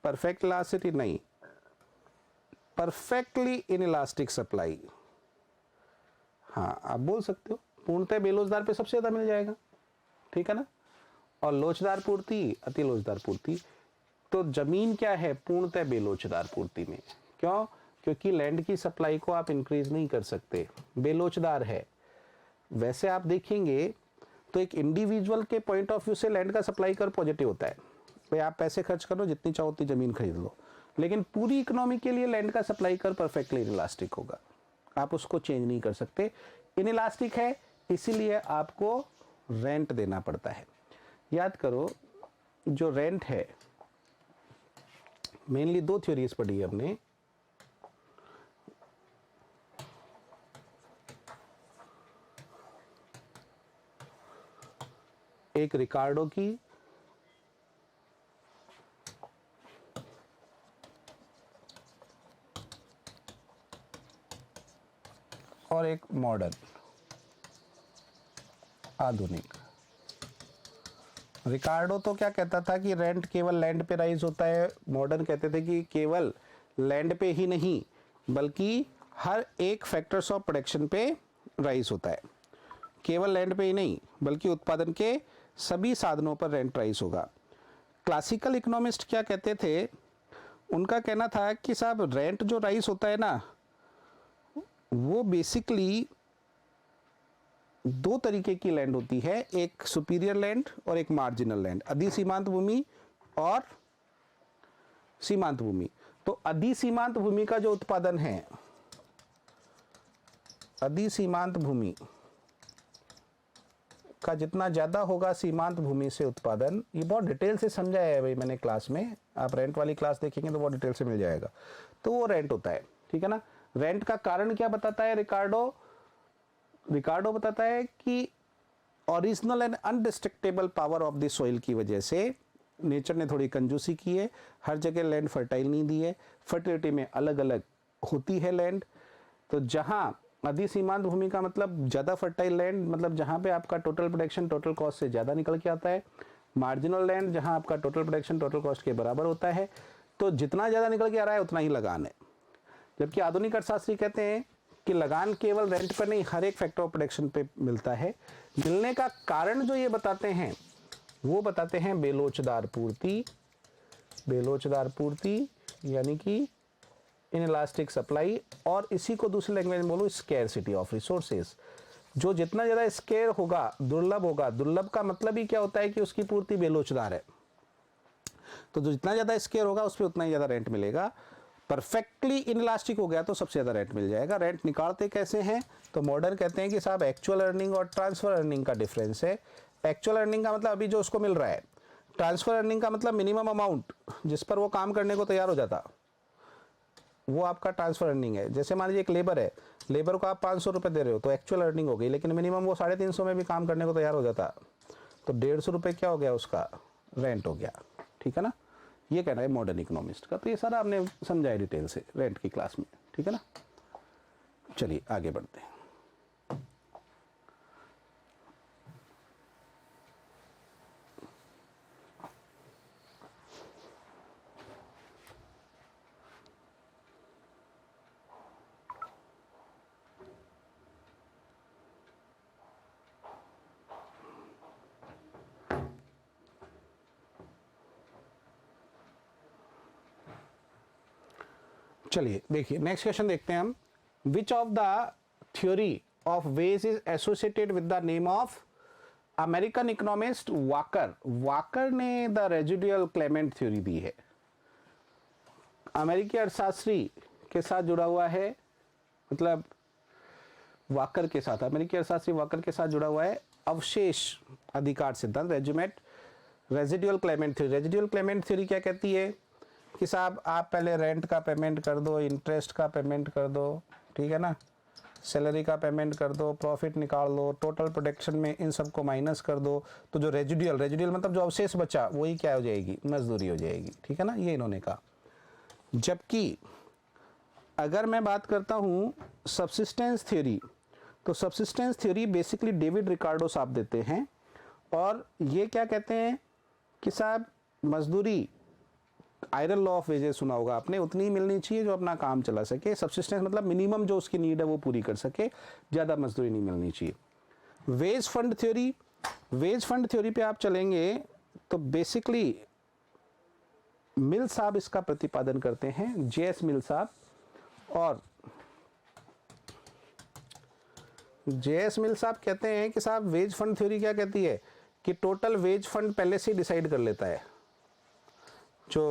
perfect elasticity, नहीं, परफेक्टली इनइलास्टिक सप्लाई। हाँ, आप बोल सकते हो पूर्णतः बेलोचदार पे सबसे ज्यादा मिल जाएगा, ठीक है ना, और लोचदार पूर्ति, अति लोचदार पूर्ति। तो जमीन क्या है, पूर्णतः बेलोचदार पूर्ति में। क्यों? क्योंकि लैंड की सप्लाई को आप इंक्रीज नहीं कर सकते, बेलोचदार है। वैसे आप देखेंगे तो एक इंडिविजुअल के पॉइंट ऑफ व्यू से लैंड का सप्लाई कर पॉजिटिव होता है, भाई आप पैसे खर्च करो, जितनी चाहो उतनी जमीन खरीद लो, लेकिन पूरी इकोनॉमी के लिए लैंड का सप्लाई कर परफेक्टली इनइलास्टिक होगा, आप उसको चेंज नहीं कर सकते, इनइलास्टिक है, इसीलिए आपको रेंट देना पड़ता है। याद करो, जो रेंट है, मेनली दो थ्योरीज पढ़ी है हमने, एक रिकार्डो की और एक मॉडर्न आधुनिक। रिकार्डो तो क्या कहता था कि रेंट केवल लैंड पे राइज होता है, मॉडर्न कहते थे कि केवल लैंड पे ही नहीं बल्कि हर एक फैक्टर्स ऑफ प्रोडक्शन पे राइज होता है, केवल लैंड पे ही नहीं बल्कि उत्पादन के सभी साधनों पर रेंट राइज होगा। क्लासिकल इकोनॉमिस्ट क्या कहते थे, उनका कहना था कि साहब रेंट जो राइज होता है ना, वो बेसिकली दो तरीके की लैंड होती है, एक सुपीरियर लैंड और एक मार्जिनल लैंड, अधि सीमांत भूमि और सीमांत भूमि। तो अधि सीमांत भूमि का जो उत्पादन है, अधि सीमांत भूमि का जितना ज्यादा होगा सीमांत भूमि से उत्पादन, ये बहुत डिटेल से समझाया है भाई मैंने क्लास में, आप रेंट वाली क्लास देखेंगे तो बहुत डिटेल से मिल जाएगा। तो वो रेंट होता है, ठीक है ना। रेंट का कारण क्या बताता है रिकार्डो बताता है कि original and indestructible power of the soil की वजह से नेचर ने थोड़ी कंजूसी की है, हर जगह लैंड फर्टाइल नहीं दी है, फर्टिलिटी में अलग अलग होती है लैंड। तो जहां अधि सीमांत भूमि का मतलब ज़्यादा फर्टाइल लैंड, मतलब जहां पे आपका टोटल प्रोडक्शन टोटल कॉस्ट से ज़्यादा निकल के आता है। मार्जिनल लैंड जहां आपका टोटल प्रोडक्शन टोटल कॉस्ट के बराबर होता है, तो जितना ज़्यादा निकल के आ रहा है उतना ही लगान है। जबकि आधुनिक अर्थशास्त्री कहते हैं कि लगान केवल रेंट पर नहीं, हर एक फैक्टर ऑफ प्रोडक्शन पे मिलता है। मिलने का कारण जो ये बताते हैं, वो बताते हैं बेलोचदार पूर्ति, बेलोचदार पूर्ति यानी कि इनइलास्टिक सप्लाई, और इसी को दूसरी लैंग्वेज में बोलो स्केर्सिटी ऑफ रिसोर्सेज। जो जितना ज़्यादा स्केर होगा, दुर्लभ होगा, दुर्लभ का मतलब ही क्या होता है कि उसकी पूर्ति बेलोचदार है, तो जो जितना ज़्यादा स्केर होगा उस पर उतना ही ज़्यादा रेंट मिलेगा। परफेक्टली इनइलास्टिक हो गया तो सबसे ज़्यादा रेंट मिल जाएगा। रेंट निकालते कैसे हैं, तो मॉडर्न कहते हैं कि साहब एक्चुअल अर्निंग और ट्रांसफर अर्निंग का डिफरेंस है। एक्चुअल अर्निंग का मतलब अभी जो उसको मिल रहा है, ट्रांसफर अर्निंग का मतलब मिनिमम अमाउंट जिस पर वो काम करने को तैयार हो जाता, वो आपका ट्रांसफर अर्निंग है। जैसे मान लीजिए एक लेबर है, लेबर को आप 500 रुपये दे रहे हो तो एक्चुअल अर्निंग हो गई, लेकिन मिनिमम वो 350 में भी काम करने को तैयार हो जाता, तो 150 रुपये क्या हो गया, उसका रेंट हो गया, ठीक है ना। ये कहना है मॉडर्न इकोनॉमिस्ट का। तो ये सारा आपने समझा है डिटेल से रेंट की क्लास में, ठीक है ना। चलिए आगे बढ़ते हैं। चलिए देखिए नेक्स्ट क्वेश्चन देखते हैं हम। Which of the theory of ways is associated with the name of American economist walker. Walker ने द रेजिडुअल क्लेमेंट थ्योरी दी है। अमेरिकी अर्थशास्त्री के साथ जुड़ा हुआ है, मतलब वाकर के साथ, अमेरिकी अर्थशास्त्री वाकर के साथ जुड़ा हुआ है अवशेष अधिकार सिद्धांत, residual Clement theory. Residual Clement theory क्या कहती है कि साहब आप पहले रेंट का पेमेंट कर दो, इंटरेस्ट का पेमेंट कर दो, ठीक है ना, सैलरी का पेमेंट कर दो, प्रॉफिट निकाल लो, टोटल प्रोडक्शन में इन सबको माइनस कर दो, तो जो रेजिडुअल मतलब जो अवशेष बचा वही क्या हो जाएगी, मजदूरी हो जाएगी, ठीक है ना, ये इन्होंने कहा। जबकि अगर मैं बात करता हूँ सब्सिस्टेंस थ्योरी, तो subsistence theory basically David Ricardo साहब देते हैं, और ये क्या कहते हैं कि साहब मजदूरी, आयरन लॉ ऑफ वेजेस सुना होगा आपने, उतनी ही मिलनी चाहिए जो अपना काम चला सके। सब्सिस्टेंस मतलब मिनिमम जो उसकी नीड है वो पूरी कर सके, ज़्यादा मजदूरी नहीं मिलनी चाहिए। Wage fund theory, wage fund theory पे आप चलेंगे तो बेसिकली मिल साहब इसका प्रतिपादन करते हैं, जेएस मिल साहब। और जेएस मिल साहब कहते हैं कि साहब वेज फंड थ्योरी क्या कहती है कि टोटल वेज फंड पहले से डिसाइड कर लेता है। जो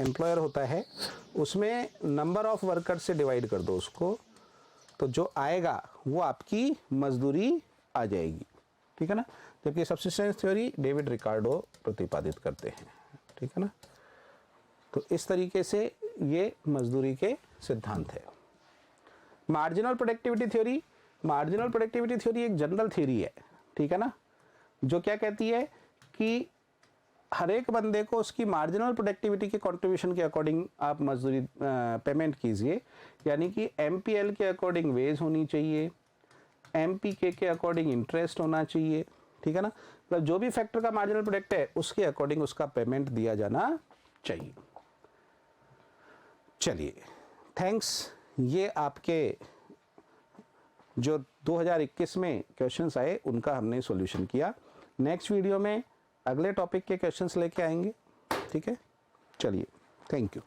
एम्प्लॉयर होता है उसमें नंबर ऑफ वर्कर से डिवाइड कर दो उसको, तो जो आएगा वो आपकी मजदूरी आ जाएगी, ठीक है ना। जबकि सब्सिस्टेंस थ्योरी डेविड रिकार्डो प्रतिपादित करते हैं, ठीक है ना। तो इस तरीके से ये मजदूरी के सिद्धांत है। Marginal productivity theory, marginal productivity theory एक जनरल थ्योरी है, ठीक है ना, जो क्या कहती है कि हर एक बंदे को उसकी मार्जिनल प्रोडक्टिविटी के कंट्रीब्यूशन के अकॉर्डिंग आप मजदूरी पेमेंट कीजिए। यानी कि एमपीएल के अकॉर्डिंग वेज होनी चाहिए, एमपीके के अकॉर्डिंग इंटरेस्ट होना चाहिए, ठीक है ना। मतलब जो भी फैक्टर का मार्जिनल प्रोडक्ट है उसके अकॉर्डिंग उसका पेमेंट दिया जाना चाहिए। चलिए थैंक्स, ये आपके जो 2021 में क्वेश्चंस आए उनका हमने सॉल्यूशन किया। नेक्स्ट वीडियो में अगले टॉपिक के क्वेश्चंस लेके आएंगे। ठीक है, चलिए, थैंक यू।